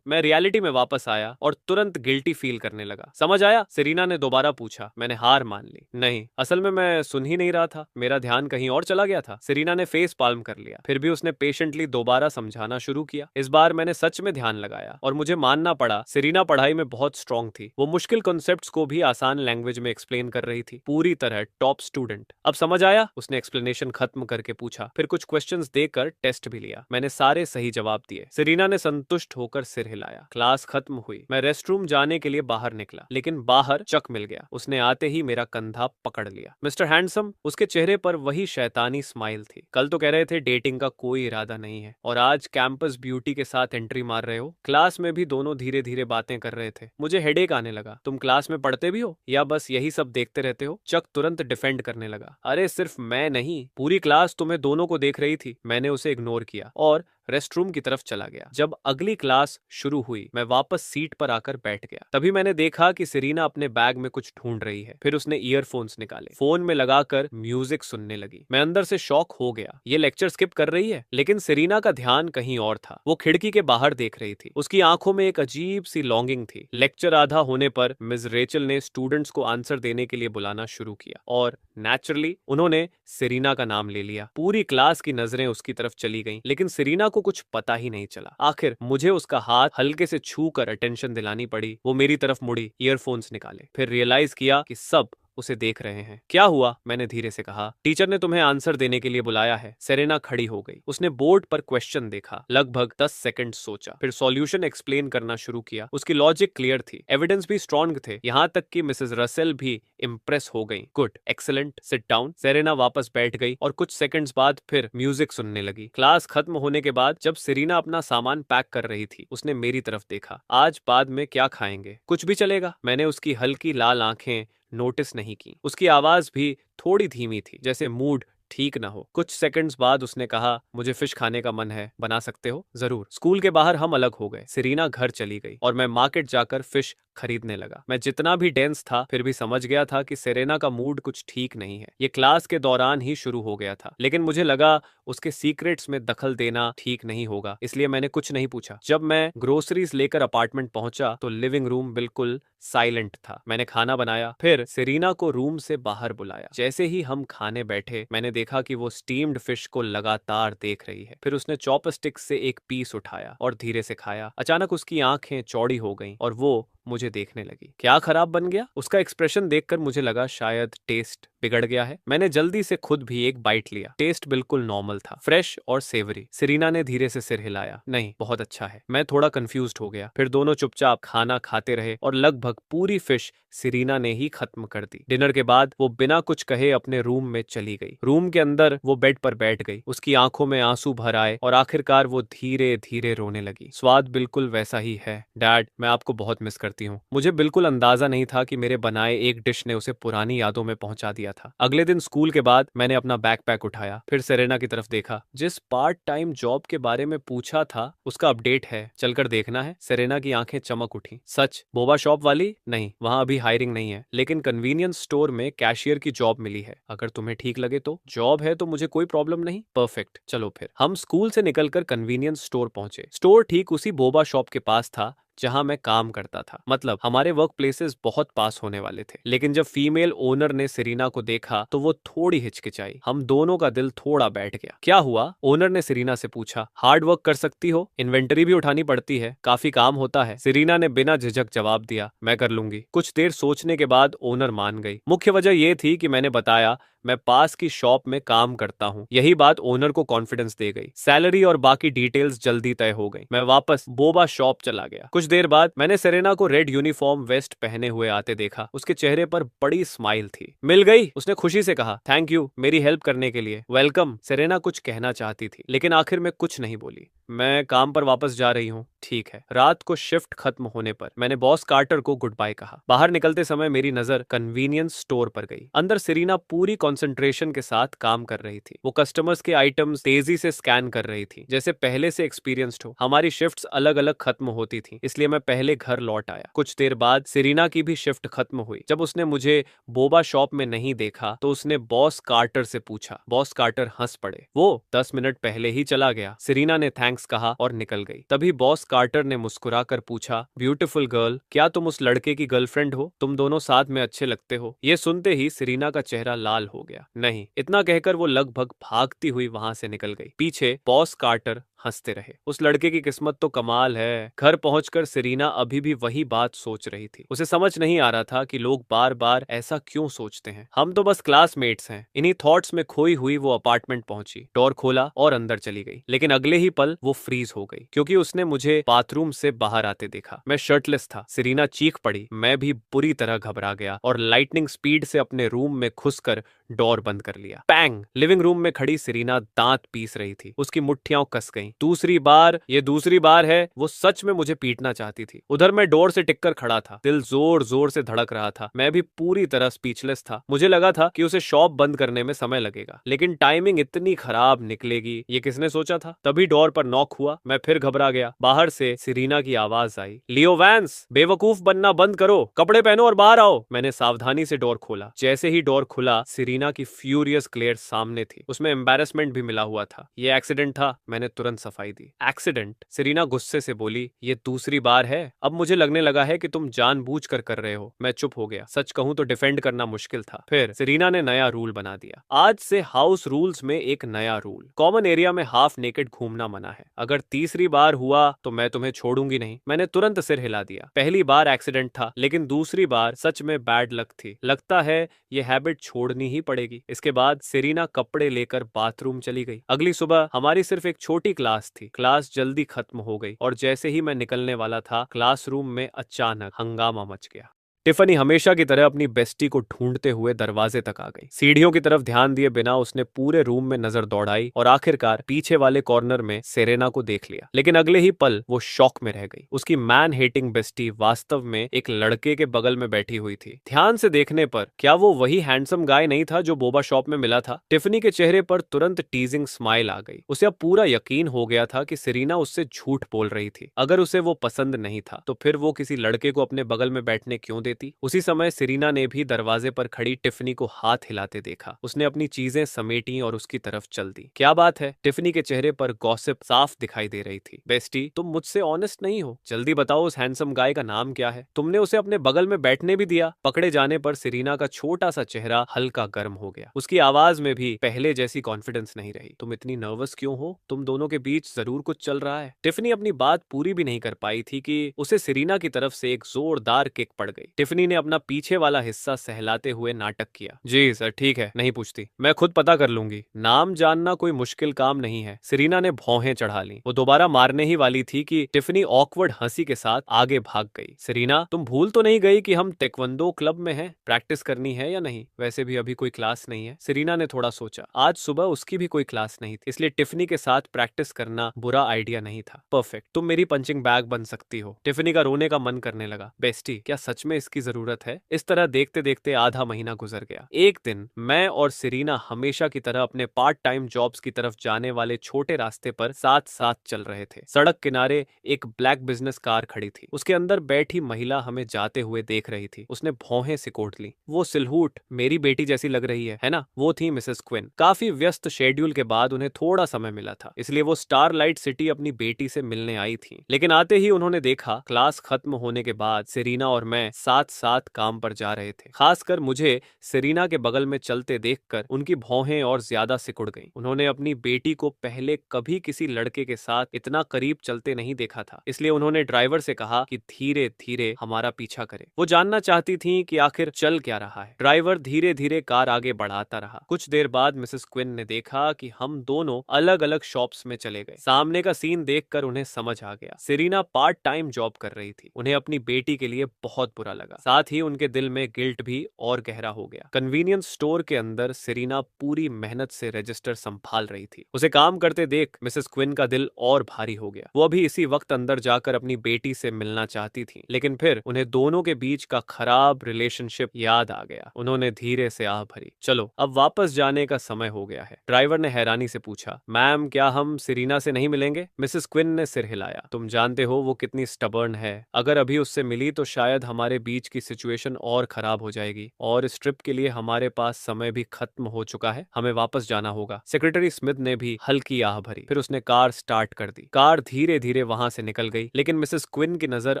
मैं रियलिटी में वापस आया और तुरंत गिल्टी फील करने लगा। समझ आया? सेरेना ने दोबारा पूछा। मैंने हार मान ली। नहीं, असल में मैं सुन ही नहीं रहा था, मेरा ध्यान कहीं और चला गया था। सेरेना ने फेस पाल्म कर लिया। फिर भी उसने पेशेंटली दोबारा समझाना शुरू किया। इस बार मैंने सच में ध्यान लगाया और मुझे मानना पड़ा, सेरेना पढ़ाई में बहुत स्ट्रांग थी। वो मुश्किल कॉन्सेप्ट्स को भी आसान लैंग्वेज में एक्सप्लेन कर रही थी, पूरी तरह टॉप स्टूडेंट। अब समझ आया? उसने एक्सप्लेनेशन खत्म करके पूछा। फिर कुछ क्वेश्चंस देकर टेस्ट भी लिया। मैंने सारे सही जवाब दिए। सेरेना ने संतुष्ट होकर सिर हिलाया। क्लास खत्म हुई। मैं रेस्टरूम जाने के लिए बाहर निकला, लेकिन बाहर चक मिल गया। उसने आते ही मेरा कंधा पकड़ लिया। Mister handsome. उसके चेहरे पर वही शैतानी स्माइल थी। कल तो कह रहे थे डेटिंग का कोई इरादा नहीं है, और आज कैंपस ब्यूटी के साथ एंट्री मार रहे हो। क्लास में भी दोनों धीरे धीरे बातें कर रहे थे। मुझे हेडेक आने लगा। तुम क्लास में पढ़ते भी हो या बस यही सब देखते रहते हो? चक तुरंत डिफेंड करने लगा। अरे सिर्फ मैं नहीं, पूरी क्लास तुम्हें दोनों को देख रही थी। मैंने उसे इग्नोर किया और रेस्टरूम की तरफ चला गया। जब अगली क्लास शुरू हुई, मैं वापस सीट पर आकर बैठ गया। तभी मैंने देखा कि सेरेना अपने बैग में कुछ ढूंढ रही है। फिर उसने ईयरफोन्स निकाले, फोन में लगाकर म्यूजिक सुनने लगी। मैं अंदर से शॉक हो गया। ये लेक्चर स्किप कर रही है। लेकिन सेरेना का ध्यान कहीं और था। वो खिड़की के बाहर देख रही थी। उसकी आंखों में एक अजीब सी लॉन्गिंग थी। लेक्चर आधा होने पर मिस रेचल ने स्टूडेंट्स को आंसर देने के लिए बुलाना शुरू किया, और नेचुरली उन्होंने सेरेना का नाम ले लिया। पूरी क्लास की नजरें उसकी तरफ चली गईं, लेकिन सेरेना को कुछ पता ही नहीं चला। आखिर मुझे उसका हाथ हल्के से छू कर अटेंशन दिलानी पड़ी। वो मेरी तरफ मुड़ी, ईयरफोन्स निकाले, फिर रियलाइज किया कि सब उसे देख रहे हैं। क्या हुआ? मैंने धीरे से कहा। टीचर ने तुम्हें आंसर देने के लिए बुलाया है। सेरेना खड़ी हो गई। उसने बोर्ड पर क्वेश्चन देखा, लगभग 10 सेकंड सोचा, फिर सॉल्यूशन एक्सप्लेन करना शुरू किया। उसकी लॉजिक क्लियर थी, एविडेंस भी स्ट्रॉन्ग थे, यहाँ तक कि मिसेस रसेल भी इम्प्रेस हो गई। Good, excellent, sit down. Serena वापस बैठ गई और कुछ सेकंड्स बाद फिर म्यूजिक सुनने लगी। क्लास खत्म होने के बाद जब सेरेना अपना सामान पैक कर रही थी, उसने मेरी तरफ देखा। आज बाद में क्या खाएंगे? कुछ भी चलेगा। मैंने उसकी हल्की लाल आंखें नोटिस नहीं की। उसकी आवाज भी थोड़ी धीमी थी, जैसे मूड ठीक ना हो। कुछ सेकंड्स बाद उसने कहा, मुझे फिश खाने का मन है, बना सकते हो? जरूर। स्कूल के बाहर हम अलग हो गए। सेरेना घर चली गई और मैं मार्केट जाकर फिश खरीदने लगा। मैं जितना भी डेंस था फिर भी समझ गया था कि सेरेना का मूड कुछ ठीक नहीं है। ये क्लास के दौरान ही शुरू हो गया था, लेकिन मुझे लगा उसके सीक्रेट्स में दखल देना ठीक नहीं होगा, इसलिए मैंने कुछ नहीं पूछा। जब मैं ग्रोसरीज लेकर अपार्टमेंट पहुंचा तो लिविंग रूम बिल्कुल साइलेंट था। मैंने खाना बनाया, फिर सेरीना को रूम से बाहर बुलाया। जैसे ही हम खाने बैठे मैंने देखा कि वो स्टीम्ड फिश को लगातार देख रही है। फिर उसने चॉपस्टिक से एक पीस उठाया और धीरे से खाया। अचानक उसकी आंखें चौड़ी हो गईं और वो मुझे देखने लगी। क्या खराब बन गया? उसका एक्सप्रेशन देखकर मुझे लगा शायद टेस्ट बिगड़ गया है। मैंने जल्दी से खुद भी एक बाइट लिया। टेस्ट बिल्कुल नॉर्मल था, फ्रेश और सेवरी। सेरीना ने धीरे से सिर हिलाया। नहीं, बहुत अच्छा है। मैं थोड़ा कंफ्यूज्ड हो गया। फिर दोनों चुपचाप खाना खाते रहे और लगभग पूरी फिश सेरीना ने ही खत्म कर दी। डिनर के बाद वो बिना कुछ कहे अपने रूम में चली गई। रूम के अंदर वो बेड पर बैठ गई। उसकी आंखों में आंसू भर आए और आखिरकार वो धीरे धीरे रोने लगी। स्वाद बिल्कुल वैसा ही है। डैड, मैं आपको बहुत मिस करती हूँ। मुझे बिल्कुल अंदाजा नहीं था कि मेरे बनाए एक डिश ने उसे पुरानी यादों में पहुंचा दिया था। अगले दिन स्कूल के बाद मैंने अपना बैकपैक उठाया, फिर सेरेना की तरफ देखा। जिस पार्ट टाइम जॉब के बारे में पूछा था उसका अपडेट है, चलकर देखना है। सेरेना की आंखें चमक उठी। सच? बोबा शॉप वाली? नहीं, वहां अभी हायरिंग नहीं है, लेकिन कन्वीनियंस स्टोर में कैशियर की जॉब मिली है। अगर तुम्हें ठीक लगे तो। जॉब है तो मुझे कोई प्रॉब्लम नहीं। परफेक्ट, चलो फिर। हम स्कूल से निकलकर कन्वीनियंस स्टोर पहुंचे। स्टोर ठीक उसी बोबा शॉप के पास था जहां मैं काम करता था। मतलब हमारे वर्क प्लेसेस बहुत पास होने वाले थे। लेकिन जब फीमेल ओनर ने सेरीना को देखा तो वो थोड़ी हिचकिचाई। हम दोनों का दिल थोड़ा बैठ गया। क्या हुआ? ओनर ने सेरीना से पूछा। हार्ड वर्क कर सकती हो, इन्वेंटरी भी उठानी पड़ती है, काफी काम होता है। सेरीना ने बिना झिझक जवाब दिया, मैं कर लूंगी। कुछ देर सोचने के बाद ओनर मान गई। मुख्य वजह यह थी कि मैंने बताया मैं पास की शॉप में काम करता हूँ। यही बात ओनर को कॉन्फिडेंस दे गई। सैलरी और बाकी डिटेल्स जल्दी तय हो गई। मैं वापस बोबा शॉप चला गया। कुछ देर बाद मैंने सेरेना को रेड यूनिफॉर्म वेस्ट पहने हुए आते देखा। उसके चेहरे पर बड़ी स्माइल थी। मिल गई? उसने खुशी से कहा। थैंक यू मेरी हेल्प करने के लिए। वेलकम। सेरेना कुछ कहना चाहती थी लेकिन आखिर में कुछ नहीं बोली। मैं काम पर वापस जा रही हूँ। ठीक है। रात को शिफ्ट खत्म होने पर मैंने बॉस कार्टर को गुड बाय कहा। बाहर निकलते समय मेरी नजर कन्वीनियंस स्टोर पर गई। अंदर सेरीना पूरी कंसंट्रेशन के साथ काम कर रही थी। वो कस्टमर्स के आइटम्स तेजी से स्कैन कर रही थी, जैसे पहले से एक्सपीरियंस्ड हो। हमारी शिफ्ट्स अलग अलग खत्म होती थी, इसलिए मैं पहले घर लौट आया। कुछ देर बाद सेरीना की भी शिफ्ट खत्म हुई। जब उसने मुझे बोबा शॉप में नहीं देखा तो उसने बॉस कार्टर से पूछा। बॉस कार्टर हंस पड़े। वो 10 मिनट पहले ही चला गया। सेरीना ने थैंक्स कहा और निकल गई। तभी बॉस कार्टर ने मुस्कुराकर पूछा, ब्यूटीफुल गर्ल, क्या तुम उस लड़के की गर्लफ्रेंड हो? तुम दोनों साथ में अच्छे लगते हो। ये सुनते ही सेरीना का चेहरा लाल हो गया। नहीं, इतना कहकर वो लगभग भागती हुई वहां से निकल गई। पीछे बॉस कार्टर हंसते रहे। उस लड़के की किस्मत तो कमाल है। घर पहुंचकर सेरीना अभी भी वही बात सोच रही थी। उसे समझ नहीं आ रहा था कि लोग बार बार ऐसा क्यों सोचते हैं। हम तो बस क्लासमेट्स हैं। इन्हीं थॉट्स में खोई हुई वो अपार्टमेंट पहुंची, डोर खोला और अंदर चली गई। लेकिन अगले ही पल वो फ्रीज हो गई क्योंकि उसने मुझे बाथरूम से बाहर आते देखा। मैं शर्टलेस था। सेरीना चीख पड़ी। मैं भी बुरी तरह घबरा गया और लाइटनिंग स्पीड से अपने रूम में घुसकर डोर बंद कर लिया। पैंग! लिविंग रूम में खड़ी सेरीना दांत पीस रही थी। उसकी मुट्ठियां कस गईं। ये दूसरी बार है। वो सच में मुझे पीटना चाहती थी। उधर मैं डोर से टिककर खड़ा था। दिल जोर जोर से धड़क रहा था। मैं भी पूरी तरह स्पीचलेस था। मुझे लगा था कि उसे शॉप बंद करने में समय लगेगा, लेकिन टाइमिंग इतनी खराब निकलेगी ये किसने सोचा था। तभी डोर पर नॉक हुआ। मैं फिर घबरा गया। बाहर से सेरीना की आवाज आई, लियो वैंस, बेवकूफ बनना बंद करो, कपड़े पहनो और बाहर आओ। मैंने सावधानी से डोर खोला। जैसे ही डोर खुला सेरीना की फ्यूरियस ग्लेयर सामने थी। उसमें एम्बैरेसमेंट भी मिला हुआ था। ये एक्सीडेंट था। मैंने तुरंत सफाई दी। एक्सीडेंट? सेरीना गुस्से से बोली। ये दूसरी बार है। अब मुझे लगने लगा है कि तुम जानबूझकर कर रहे हो। मैं चुप हो गया। सच कहूं तो डिफेंड करना मुश्किल था। फिर सेरीना ने नया रूल बना दिया। आज से हाउस रूल्स में एक नया रूल, कॉमन एरिया में हाफ नेकेड घूमना मना है। अगर तीसरी बार हुआ तो मैं तुम्हें छोड़ूंगी नहीं। मैंने तुरंत सिर हिला दिया। पहली बार एक्सीडेंट था, लेकिन दूसरी बार सच में बैड लक थी। लगता है ये हैबिट छोड़नी ही पड़ेगी। इसके बाद सेरीना कपड़े लेकर बाथरूम चली गई। अगली सुबह हमारी सिर्फ एक छोटी क्लास थी। क्लास जल्दी खत्म हो गई और जैसे ही मैं निकलने वाला था क्लासरूम में अचानक हंगामा मच गया। टिफनी हमेशा की तरह अपनी बेस्टी को ढूंढते हुए दरवाजे तक आ गई। सीढ़ियों की तरफ ध्यान दिए बिना उसने पूरे रूम में नजर दौड़ाई और आखिरकार पीछे वाले कॉर्नर में सेरेना को देख लिया। लेकिन अगले ही पल वो शॉक में रह गई। उसकी मैन हेटिंग बेस्टी वास्तव में एक लड़के के बगल में बैठी हुई थी। ध्यान से देखने पर क्या वो वही हैंडसम गाय नहीं था जो बोबा शॉप में मिला था? टिफनी के चेहरे पर तुरंत टीजिंग स्माइल आ गई। उसे अब पूरा यकीन हो गया था कि सेरेना उससे झूठ बोल रही थी। अगर उसे वो पसंद नहीं था तो फिर वो किसी लड़के को अपने बगल में बैठने क्यों देती? उसी समय सेरेना ने भी दरवाजे पर खड़ी टिफनी को हाथ हिलाते देखा। उसने अपनी चीजें समेटी और उसकी तरफ चल दी। क्या बात है? टिफनी के चेहरे पर गॉसिप साफ दिखाई दे रही थी। बेस्टी, तुम मुझसे ऑनेस्ट नहीं हो। जल्दी बताओ उस हैंडसम गाय का नाम क्या है? तुमने उसे अपने बगल में बैठने भी दिया? पकड़े जाने पर सेरेना का छोटा सा चेहरा हल्का गर्म हो गया। उसकी आवाज में भी पहले जैसी कॉन्फिडेंस नहीं रही। तुम इतनी नर्वस क्यों हो? तुम दोनों के बीच जरूर कुछ चल रहा है। टिफनी अपनी बात पूरी भी नहीं कर पाई थी कि उसे सेरेना की तरफ से एक जोरदार किक पड़ गई। टिफनी ने अपना पीछे वाला हिस्सा सहलाते हुए नाटक किया। जी सर, ठीक है, नहीं पूछती, मैं खुद पता कर लूंगी। नाम जानना कोई मुश्किल काम नहीं है। सेरेना ने भौहें चढ़ा ली। वो दोबारा मारने ही वाली थी कि टिफनी ऑकवर्ड हंसी के साथ आगे भाग गई। सेरेना, तुम भूल तो नहीं गई कि हम ताइक्वांडो क्लब में हैं? प्रैक्टिस करनी है या नहीं? वैसे भी अभी कोई क्लास नहीं है। सेरेना ने थोड़ा सोचा। आज सुबह उसकी भी कोई क्लास नहीं थी, इसलिए टिफनी के साथ प्रैक्टिस करना बुरा आइडिया नहीं था। परफेक्ट, तुम मेरी पंचिंग बैग बन सकती हो। टिफनी का रोने का मन करने लगा। बेस्टी, क्या सच में इसकी जरूरत है? इस तरह देखते देखते आधा महीना गुजर गया। एक दिन मैं और सेरेना हमेशा की तरह अपने पार्ट टाइम जॉब्स की तरफ जाने वाले छोटे रास्ते पर साथ साथ चल रहे थे। सड़क किनारे एक ब्लैक बिजनेस कार खड़ी थी। उसके अंदर बैठी महिला हमें जाते हुए देख रही थी। उसने भौहें सिकोड़ ली। वो सिलहूट मेरी बेटी जैसी लग रही है ना? वो थी मिसेस क्विन। काफी व्यस्त शेड्यूल के बाद उन्हें थोड़ा समय मिला था, इसलिए वो स्टारलाइट सिटी अपनी बेटी से मिलने आई थी। लेकिन आते ही उन्होंने देखा क्लास खत्म होने के बाद सेरेना और मैं साथ साथ काम पर जा रहे थे। खासकर मुझे सेरेना के बगल में चलते देखकर उनकी भौहें और ज्यादा सिकुड़ गईं। उन्होंने अपनी बेटी को पहले कभी किसी लड़के के साथ इतना करीब चलते नहीं देखा था, इसलिए उन्होंने ड्राइवर से कहा कि धीरे धीरे हमारा पीछा करे। वो जानना चाहती थी कि आखिर चल क्या रहा है। ड्राइवर धीरे धीरे कार आगे बढ़ाता रहा। कुछ देर बाद मिसेस क्विन ने देखा कि हम दोनों अलग अलग शॉप्स में चले गए। सामने का सीन देखकर उन्हें समझ आ गया। सेरेना पार्ट टाइम जॉब कर रही थी। उन्हें अपनी बेटी के लिए बहुत बुरा लगा। साथ ही उनके दिल में गिल्ट भी और गहरा हो गया। कन्वीनियंस स्टोर के अंदर सेरेना पूरी मेहनत से रजिस्टर संभाल रही थी। उसे काम करते देख मिसेस क्विन का दिल और भारी हो गया। वो अभी इसी वक्त अंदर जाकर अपनी बेटी से मिलना चाहती थी, लेकिन फिर उन्हें दोनों के बीच का खराब रिलेशनशिप याद आ गया। उन्होंने धीरे से आह भरी। चलो, अब वापस जाने का समय हो गया है। ड्राइवर ने हैरानी से पूछा। मैम, क्या हम सेरेना से नहीं मिलेंगे? मिसेस क्विन ने सिर हिलाया। तुम जानते हो वो कितनी स्टबर्न है। अगर अभी उससे मिली तो शायद हमारे बीच की सिचुएशन और खराब हो जाएगी, और इस ट्रिप के लिए हमारे पास समय भी खत्म हो चुका है। हमें वापस जाना होगा। सेक्रेटरी स्मिथ ने भी हल्की आह भरी। फिर उसने कार स्टार्ट कर दी। कार धीरे धीरे वहां से निकल गई, लेकिन मिसेस क्विन की नजर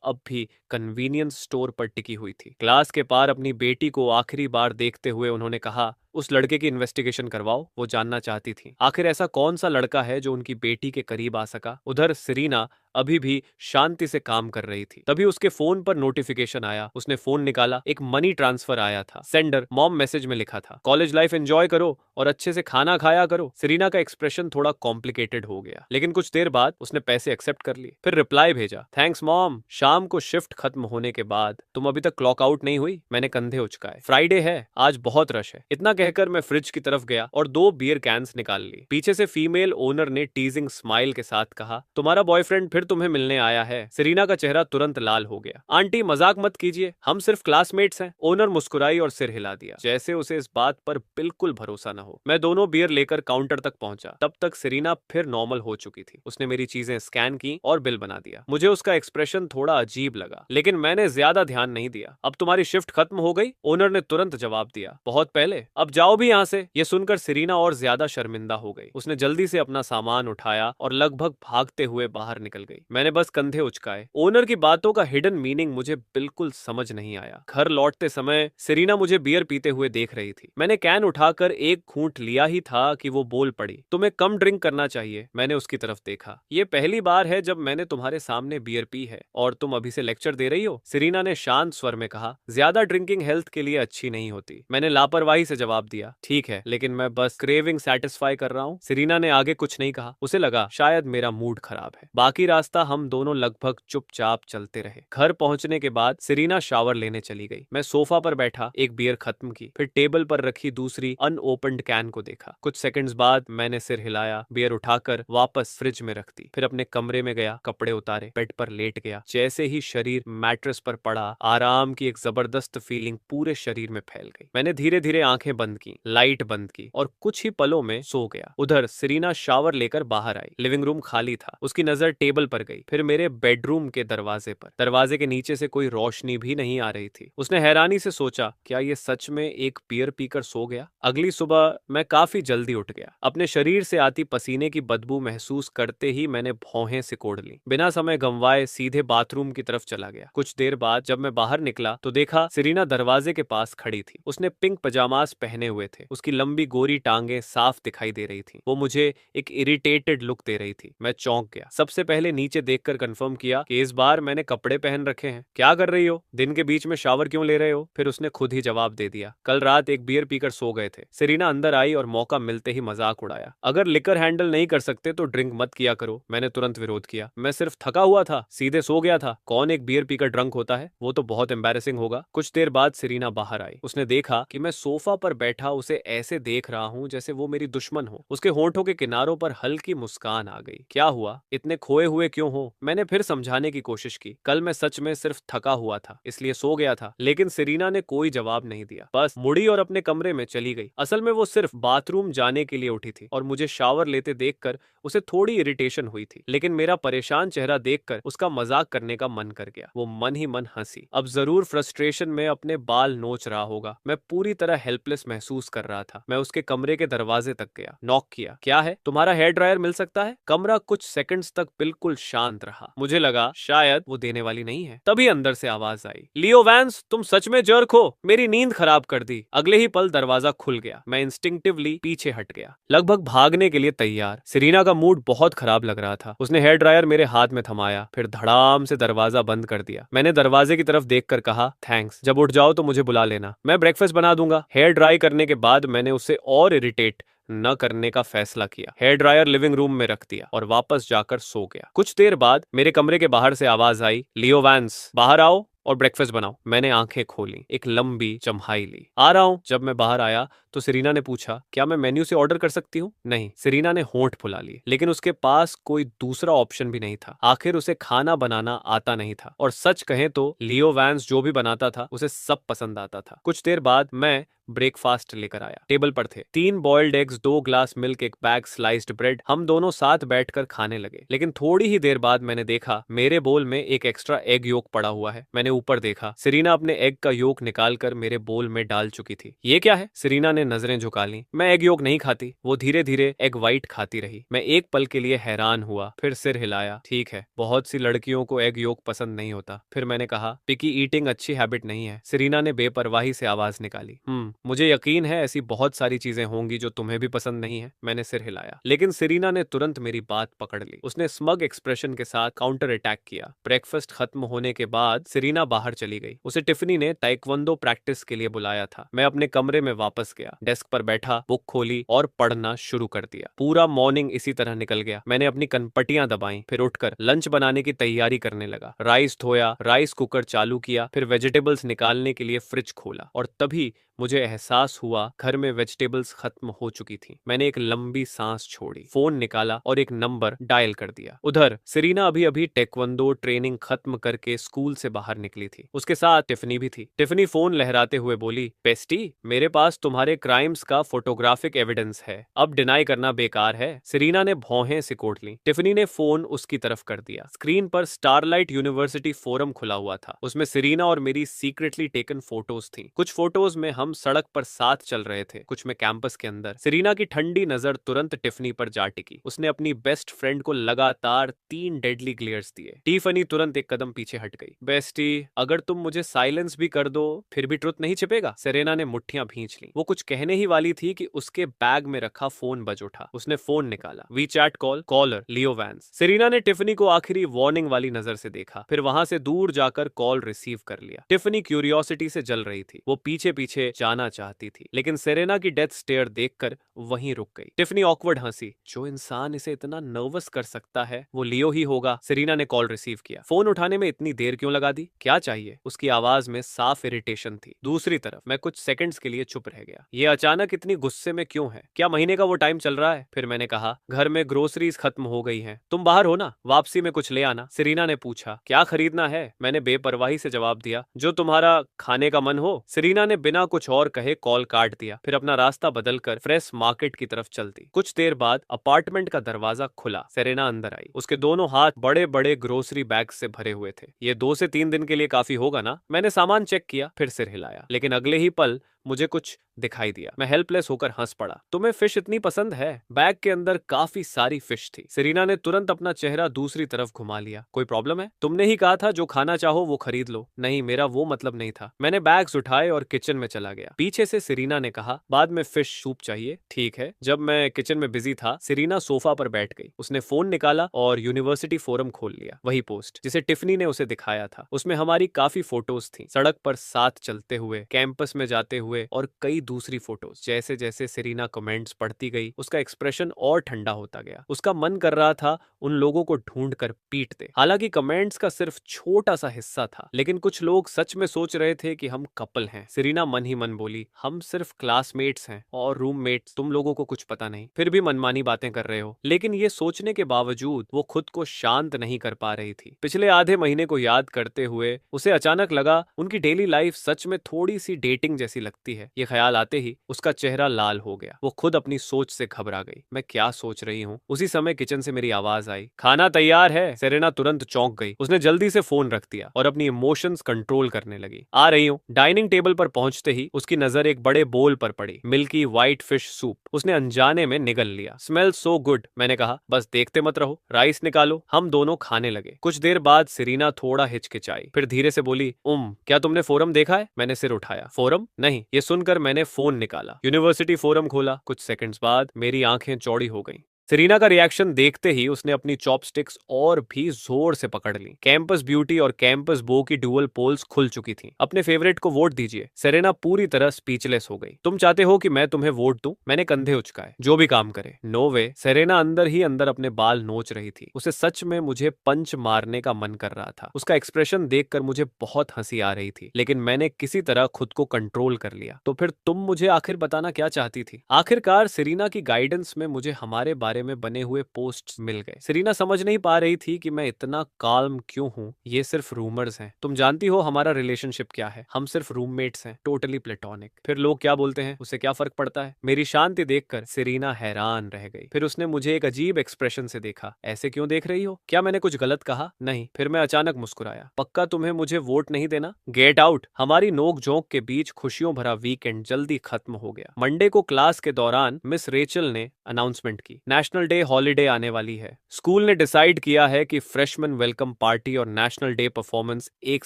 अब भी कन्वीनियंस स्टोर पर टिकी हुई थी। क्लास के पार अपनी बेटी को आखिरी बार देखते हुए उन्होंने कहा, उस लड़के की इन्वेस्टिगेशन करवाओ। वो जानना चाहती थी आखिर ऐसा कौन सा लड़का है जो उनकी बेटी के करीब आ सका। उधर सेरेना अभी भी शांति से काम कर रही थी। तभी उसके फोन पर नोटिफिकेशन आया। उसने फोन निकाला। एक मनी ट्रांसफर आया था। सेंडर मॉम मैसेज में लिखा था, कॉलेज लाइफ एंजॉय करो और अच्छे से खाना खाया करो। सेरेना का एक्सप्रेशन थोड़ा कॉम्प्लिकेटेड हो गया, लेकिन कुछ देर बाद उसने पैसे एक्सेप्ट कर लिए। फिर रिप्लाई भेजा, थैंक्स मॉम। शाम को शिफ्ट खत्म होने के बाद तुम अभी तक क्लॉक आउट नहीं हुई? मैंने कंधे उचकाए। फ्राइडे है, आज बहुत रश है। इतना कहकर मैं फ्रिज की तरफ गया और 2 बियर कैंस निकाल ली। पीछे से फीमेल ओनर ने टीजिंग स्माइल के साथ कहा, तुम्हारा बॉयफ्रेंड फिर तुम्हें मिलने आया है। सेरेना का चेहरा तुरंत लाल हो गया। आंटी, मजाक मत कीजिए, हम सिर्फ क्लासमेट्स हैं। ओनर मुस्कुराई और सिर हिला दिया, जैसे उसे इस बात पर बिल्कुल भरोसा न हो। मैं दोनों बियर लेकर काउंटर तक पहुंचा। तब तक सेरेना फिर नॉर्मल हो चुकी थी। उसने मेरी चीजें स्कैन की और बिल बना दिया। मुझे उसका एक्सप्रेशन थोड़ा अजीब लगा, लेकिन मैंने ज्यादा ध्यान नहीं दिया। अब तुम्हारी शिफ्ट खत्म हो गई? ओनर ने तुरंत जवाब दिया, बहुत पहले। अब जाओ भी यहाँ से। यह सुनकर सेरेना और ज्यादा शर्मिंदा हो गई। उसने जल्दी से अपना सामान उठाया और लगभग भागते हुए बाहर निकल गई। मैंने बस कंधे उचकाए। ओनर की बातों का हिडन मीनिंग मुझे बिल्कुल समझ नहीं आया। घर लौटते समय सेरेना मुझे बियर पीते हुए देख रही थी। मैंने कैन उठाकर एक घूंट लिया ही था कि वो बोल पड़ी, तुम्हें कम ड्रिंक करना चाहिए। मैंने उसकी तरफ देखा। ये पहली बार है जब मैंने तुम्हारे सामने बियर पी है और तुम अभी से लेक्चर दे रही हो? सेरेना ने शांत स्वर में कहा, ज्यादा ड्रिंकिंग हेल्थ के लिए अच्छी नहीं होती। मैंने लापरवाही से जवाब दिया, ठीक है, लेकिन मैं बस क्रेविंग सेटिस्फाई कर रहा हूँ। सेरेना ने आगे कुछ नहीं कहा। उसे लगा शायद मेरा मूड खराब है। बाकी रास्ते रास्ता हम दोनों लगभग चुपचाप चलते रहे। घर पहुंचने के बाद सेरेना शावर लेने चली गई। मैं सोफा पर बैठा एक बियर खत्म की, फिर टेबल पर रखी दूसरी अनओपन्ड कैन को देखा। कुछ सेकंड्स बाद मैंने सिर हिलाया, बियर उठाकर वापस फ्रिज में रख दी, फिर अपने कमरे में गया, कपड़े उतारे, बेड पर लेट गया। जैसे ही शरीर मैट्रेस पर पड़ा, आराम की एक जबरदस्त फीलिंग पूरे शरीर में फैल गई। मैंने धीरे धीरे आंखें बंद की, लाइट बंद की और कुछ ही पलों में सो गया। उधर सेरेना शावर लेकर बाहर आई। लिविंग रूम खाली था। उसकी नजर टेबल पर गई, फिर मेरे बेडरूम के दरवाजे पर। दरवाजे के नीचे से कोई रोशनी भी नहीं आ रही थी। उसने हैरानी से सोचा, क्या ये सच में एक बियर पीकर सो गया? अगली सुबह मैं काफी जल्दी उठ गया। अपने शरीर से आती पसीने की बदबू महसूस करते ही मैंने भौहें सिकोड़ ली। बिना समय गंवाए सीधे बाथरूम की तरफ चला गया। कुछ देर बाद जब मैं बाहर निकला तो देखा सेरेना दरवाजे के पास खड़ी थी। उसने पिंक पजामास पहने हुए थे। उसकी लंबी गोरी टांगें साफ दिखाई दे रही थी। वो मुझे एक इरिटेटेड लुक दे रही थी। मैं चौंक गया। सबसे पहले नीचे देखकर कंफर्म किया कि इस बार मैंने कपड़े पहन रखे हैं। क्या कर रही हो? दिन के बीच में शावर क्यों ले रहे हो? फिर उसने खुद ही जवाब दे दिया, कल रात एक बियर पीकर सो गए थे। सेरेना अंदर आई और मौका मिलते ही मजाक उड़ाया, अगर लिकर हैंडल नहीं कर सकते तो ड्रिंक मत किया करो। मैंने तुरंत विरोध किया, मैं सिर्फ थका हुआ था, सीधे सो गया था। कौन एक बियर पीकर ड्रंक होता है? वो तो बहुत एम्बैरेसिंग होगा। कुछ देर बाद सेरेना बाहर आई। उसने देखा कि मैं सोफा पर बैठा उसे ऐसे देख रहा हूं जैसे वो मेरी दुश्मन हो। उसके होंठों के किनारों पर हल्की मुस्कान आ गई। क्या हुआ? इतने खोए हुए क्यों हो? मैंने फिर समझाने की कोशिश की, कल मैं सच में सिर्फ थका हुआ था, इसलिए सो गया था। लेकिन सेरेना ने कोई जवाब नहीं दिया, बस मुड़ी और अपने कमरे में चली गई। असल में वो सिर्फ बाथरूम जाने के लिए उठी थी और मुझे शावर लेते देखकर उसे थोड़ी इरिटेशन हुई थी। लेकिन मेरा परेशान चेहरा देखकर उसका मजाक करने का मन कर गया। वो मन ही मन हंसी। अब जरूर फ्रस्ट्रेशन में अपने बाल नोच रहा होगा। मैं पूरी तरह हेल्पलेस महसूस कर रहा था। मैं उसके कमरे के दरवाजे तक गया, नॉक किया। क्या है? तुम्हारा हेयर ड्रायर मिल सकता है? कमरा कुछ सेकंड्स तक बिल्कुल शांत रहा। मुझे लगा शायद वो देने वाली नहीं है। तभी अंदर से आवाज आई, लियो वैंस, तुम सच में जर्क हो? मेरी नींद खराब कर दी। अगले ही पल दरवाजा खुल गया। मैं इंस्टिंक्टिवली पीछे हट गया, लगभग भागने के लिए तैयार। सेरेना का मूड बहुत खराब लग रहा था। उसने हेयर ड्रायर मेरे हाथ में थमाया, फिर धड़ाम से दरवाजा बंद कर दिया। मैंने दरवाजे की तरफ देखकर कहा, थैंक्स, जब उठ जाओ तो मुझे बुला लेना, मैं ब्रेकफास्ट बना दूंगा। हेयर ड्राई करने के बाद मैंने उसे और इरिटेट न करने का फैसला किया। हेयर ड्रायर लिविंग रूम में रख दिया और वापस जाकर सो गया। कुछ देर बाद मेरे कमरे के बाहर से आवाज आई, लियो वैंस, बाहर आओ और ब्रेकफास्ट बनाओ। मैंने आंखें खोली, एक लंबी चम्हाई ली। आ रहा हूं। जब मैं बाहर आया तो सेरेना ने पूछा, क्या मैं मेन्यू से ऑर्डर कर सकती हूँ? नहीं। सेरेना ने होंठ फुला लिए, लेकिन उसके पास कोई दूसरा ऑप्शन भी नहीं था। आखिर उसे खाना बनाना आता नहीं था, और सच कहें तो लियो वैंस जो भी बनाता था उसे सब पसंद आता था। कुछ देर बाद मैं ब्रेकफास्ट लेकर आया। टेबल पर थे 3 बॉइल्ड एग्स, 2 ग्लास मिल्क, एक बैग स्लाइस्ड ब्रेड। हम दोनों साथ बैठकर खाने लगे। लेकिन थोड़ी ही देर बाद मैंने देखा मेरे बोल में एक एक्स्ट्रा एग योक पड़ा हुआ है। मैंने ऊपर देखा, सेरेना अपने एग का योक निकालकर मेरे बोल में डाल चुकी थी। ये क्या है? सेरेना ने नजरें झुका ली। मैं एग योक नहीं खाती। वो धीरे धीरे एग व्हाइट खाती रही। मैं एक पल के लिए हैरान हुआ, फिर सिर हिलाया। ठीक है, बहुत सी लड़कियों को एग योक पसंद नहीं होता। फिर मैंने कहा, पिकी ईटिंग अच्छी हैबिट नहीं है। सेरेना ने बेपरवाही से आवाज निकाली। मुझे यकीन है ऐसी बहुत सारी चीजें होंगी जो तुम्हें भी पसंद नहीं है। मैंने सिर हिलाया, लेकिन सेरेना ने तुरंत मेरी बात पकड़ ली। उसने स्मग एक्सप्रेशन के साथ काउंटर अटैक किया। ब्रेकफास्ट खत्म होने के बाद सेरेना बाहर चली गई। उसे टिफनी ने ताइक्वांडो प्रैक्टिस के लिए बुलाया था। मैं अपने कमरे में वापस गया, डेस्क पर बैठा, बुक खोली और पढ़ना शुरू कर दिया। पूरा मॉर्निंग इसी तरह निकल गया। मैंने अपनी कनपटियां दबाई, फिर उठकर लंच बनाने की तैयारी करने लगा। राइस धोया, राइस कुकर चालू किया, फिर वेजिटेबल्स निकालने के लिए फ्रिज खोला, और तभी मुझे एहसास हुआ घर में वेजिटेबल्स खत्म हो चुकी थी। मैंने एक लंबी सांस छोड़ी, फोन निकाला और एक नंबर डायल कर दिया। उधर सेरेना अभी अभी टेक्वांडो ट्रेनिंग खत्म करके स्कूल से बाहर निकली थी। उसके साथ टिफनी भी थी। टिफनी फोन लहराते हुए बोली, बेस्टी, मेरे पास तुम्हारे क्राइम्स का फोटोग्राफिक एविडेंस है, अब डिनाई करना बेकार है। सेरेना ने भौहें सिकोड़ ली। टिफनी ने फोन उसकी तरफ कर दिया। स्क्रीन पर स्टारलाइट यूनिवर्सिटी फोरम खुला हुआ था। उसमें सेरेना और मेरी सीक्रेटली टेकन फोटोज थी। कुछ फोटोज में हम सड़क पर साथ चल रहे थे, कुछ में कैंपस के अंदर। सेरेना की ठंडी नजर तुरंत टिफनी पर जा टिकी। उसने अपनी बेस्ट फ्रेंड को लगातार 3 डेडली ग्लेयर्स दिए। टिफनी तुरंत एक कदम पीछे हट गई। बेस्टी, अगर तुम मुझे साइलेंस भी कर दो फिर भी ट्रुथ नहीं छिपेगा। सेरेना ने मुट्ठियां भींच ली। वो कुछ कहने ही वाली थी कि उसके बैग में रखा फोन बज उठा। उसने फोन निकाला। WeChat call, caller Leo Vance. Serena ने टिफनी को आखिरी वार्निंग वाली नजर से देखा, फिर वहां से दूर जाकर कॉल रिसीव कर लिया। टिफनी क्यूरियोसिटी से जल रही थी। वो पीछे पीछे जाना चाहती थी, लेकिन सेरेना की डेथ स्टेयर देखकर वहीं रुक गई। टिफनी ऑकवर्ड हंसी। जो इंसान इसे इतना नर्वस कर सकता है वो लियो ही होगा। सेरेना ने कॉल रिसीव किया। फोन उठाने में इतनी देर क्यों लगा दी? क्या चाहिए? उसकी आवाज में साफ इरिटेशन थी। दूसरी तरफ मैं कुछ सेकंड्स के लिए चुप रह गया। ये अचानक इतनी गुस्से में क्यों है? क्या महीने का वो टाइम चल रहा है? फिर मैंने कहा, घर में ग्रोसरीज खत्म हो गई हैं, तुम बाहर हो ना, वापसी में कुछ ले आना। सेरेना ने पूछा, क्या खरीदना है? मैंने बेपरवाही से जवाब दिया, जो तुम्हारा खाने का मन हो। सेरेना ने बिना कुछ और कहे कॉल काट दिया, फिर अपना रास्ता बदलकर फ्रेश मार्केट की तरफ चल दी। कुछ देर बाद अपार्टमेंट का दरवाजा खुला। सेरेना अंदर आई। उसके दोनों हाथ बड़े बड़े ग्रोसरी बैग से भरे हुए थे। ये 2 से 3 दिन के लिए काफी होगा ना? मैंने सामान चेक किया, फिर सिर हिलाया, लेकिन अगले ही पल मुझे कुछ दिखाई दिया। मैं हेल्पलेस होकर हंस पड़ा। तुम्हें फिश इतनी पसंद है? बैग के अंदर काफी सारी फिश थी। सेरेना ने तुरंत अपना चेहरा दूसरी तरफ घुमा लिया। कोई प्रॉब्लम है? तुमने ही कहा था जो खाना चाहो वो खरीद लो। नहीं, मेरा वो मतलब नहीं था। मैंने बैग्स उठाए और किचन में चला गया। पीछे से सेरेना ने कहा, बाद में फिश सूप चाहिए? ठीक है। जब मैं किचन में बिजी था, सेरेना सोफा पर बैठ गई। उसने फोन निकाला और यूनिवर्सिटी फोरम खोल लिया। वही पोस्ट जिसे टिफनी ने उसे दिखाया था। उसमें हमारी काफी फोटोज थी, सड़क पर साथ चलते हुए, कैंपस में जाते हुए और कई दूसरी फोटोज। जैसे जैसे सेरेना कमेंट्स पढ़ती गई, उसका एक्सप्रेशन और ठंडा होता गया। उसका मन कर रहा था उन लोगों को ढूंढ कर पीट दे। हालांकि कमेंट्स का सिर्फ छोटा सा हिस्सा था, लेकिन कुछ लोग सच में सोच रहे थे कि हम कपल हैं। सेरेना मन ही मन बोली, हम सिर्फ क्लासमेट्स हैं और रूममेट्स, तुम लोगों को कुछ पता नहीं, फिर भी मनमानी बातें कर रहे हो। लेकिन ये सोचने के बावजूद वो खुद को शांत नहीं कर पा रही थी। पिछले आधे महीने को याद करते हुए उसे अचानक लगा उनकी डेली लाइफ सच में थोड़ी सी डेटिंग जैसी लगती है। ये ख्याल आते ही उसका चेहरा लाल हो गया। वो खुद अपनी सोच से घबरा गई। मैं क्या सोच रही हूँ? उसी समय किचन से मेरी आवाज आई, खाना तैयार है। सेरेना तुरंत चौंक गई। उसने जल्दी से फोन रख दिया और अपनी इमोशंस कंट्रोल करने लगी। आ रही हूँ। डाइनिंग टेबल पर पहुंचते ही उसकी नजर एक बड़े बोल पर पड़ी, मिल्की व्हाइट फिश सूप। उसने अनजाने में निगल लिया। Smell so good. मैंने कहा, बस देखते मत रहो, राइस निकालो। हम दोनों खाने लगे। कुछ देर बाद सेरेना थोड़ा हिचकिचाई, फिर धीरे से बोली, क्या तुमने फोरम देखा है? मैंने सिर उठाया। फोरम? नहीं। ये सुनकर मैंने फोन निकाला, यूनिवर्सिटी फोरम खोला। कुछ सेकंड्स बाद मेरी आंखें चौड़ी हो गईं। सेरेना का रिएक्शन देखते ही उसने अपनी चॉपस्टिक्स और भी जोर से पकड़ ली। कैंपस ब्यूटी और कैंपस बो की डुअल पोल्स खुल चुकी थीं। अपने फेवरेट को वोट दीजिए। सेरेना पूरी तरह स्पीचलेस हो गई। तुम चाहते हो कि मैं तुम्हें वोट दूं? मैंने कंधे उचकाए। जो भी काम करे। नो वे। सेरेना अंदर ही अंदर अपने बाल नोच रही थी। उसे सच में मुझे पंच मारने का मन कर रहा था। उसका एक्सप्रेशन देखकर मुझे बहुत हंसी आ रही थी, लेकिन मैंने किसी तरह खुद को कंट्रोल कर लिया। तो फिर तुम मुझे आखिर बताना क्या चाहती थी? आखिरकार सेरेना की गाइडेंस में मुझे हमारे बारे में बने हुए पोस्ट्स मिल गए। सेरेना समझ नहीं पा रही थी कि मैं इतना काल्म क्यों हूँ। ये सिर्फ रूमर्स हैं। तुम जानती हो हमारा रिलेशनशिप क्या है। हम सिर्फ रूममेट्स हैं, टोटली प्लेटोनिक। फिर लोग क्या बोलते हैं, उससे क्या फर्क पड़ता है? मेरी शांति देखकर सेरेना हैरान रह गई। फिर उसने मुझे एक अजीब एक्सप्रेशन से देखा। ऐसे क्यों देख रही हो? क्या मैंने कुछ गलत कहा? नहीं। फिर मैं अचानक मुस्कुराया। पक्का तुम्हें मुझे वोट नहीं देना? Get out. हमारी नोक झोंक के बीच खुशियों भरा वीकेंड जल्दी खत्म हो गया। मंडे को क्लास के दौरान मिस रेचल ने अनाउंसमेंट की, नेशनल डे हॉलीडे आने वाली है। स्कूल ने डिसाइड किया है कि फ्रेशमैन वेलकम पार्टी और नेशनल डे परफॉर्मेंस एक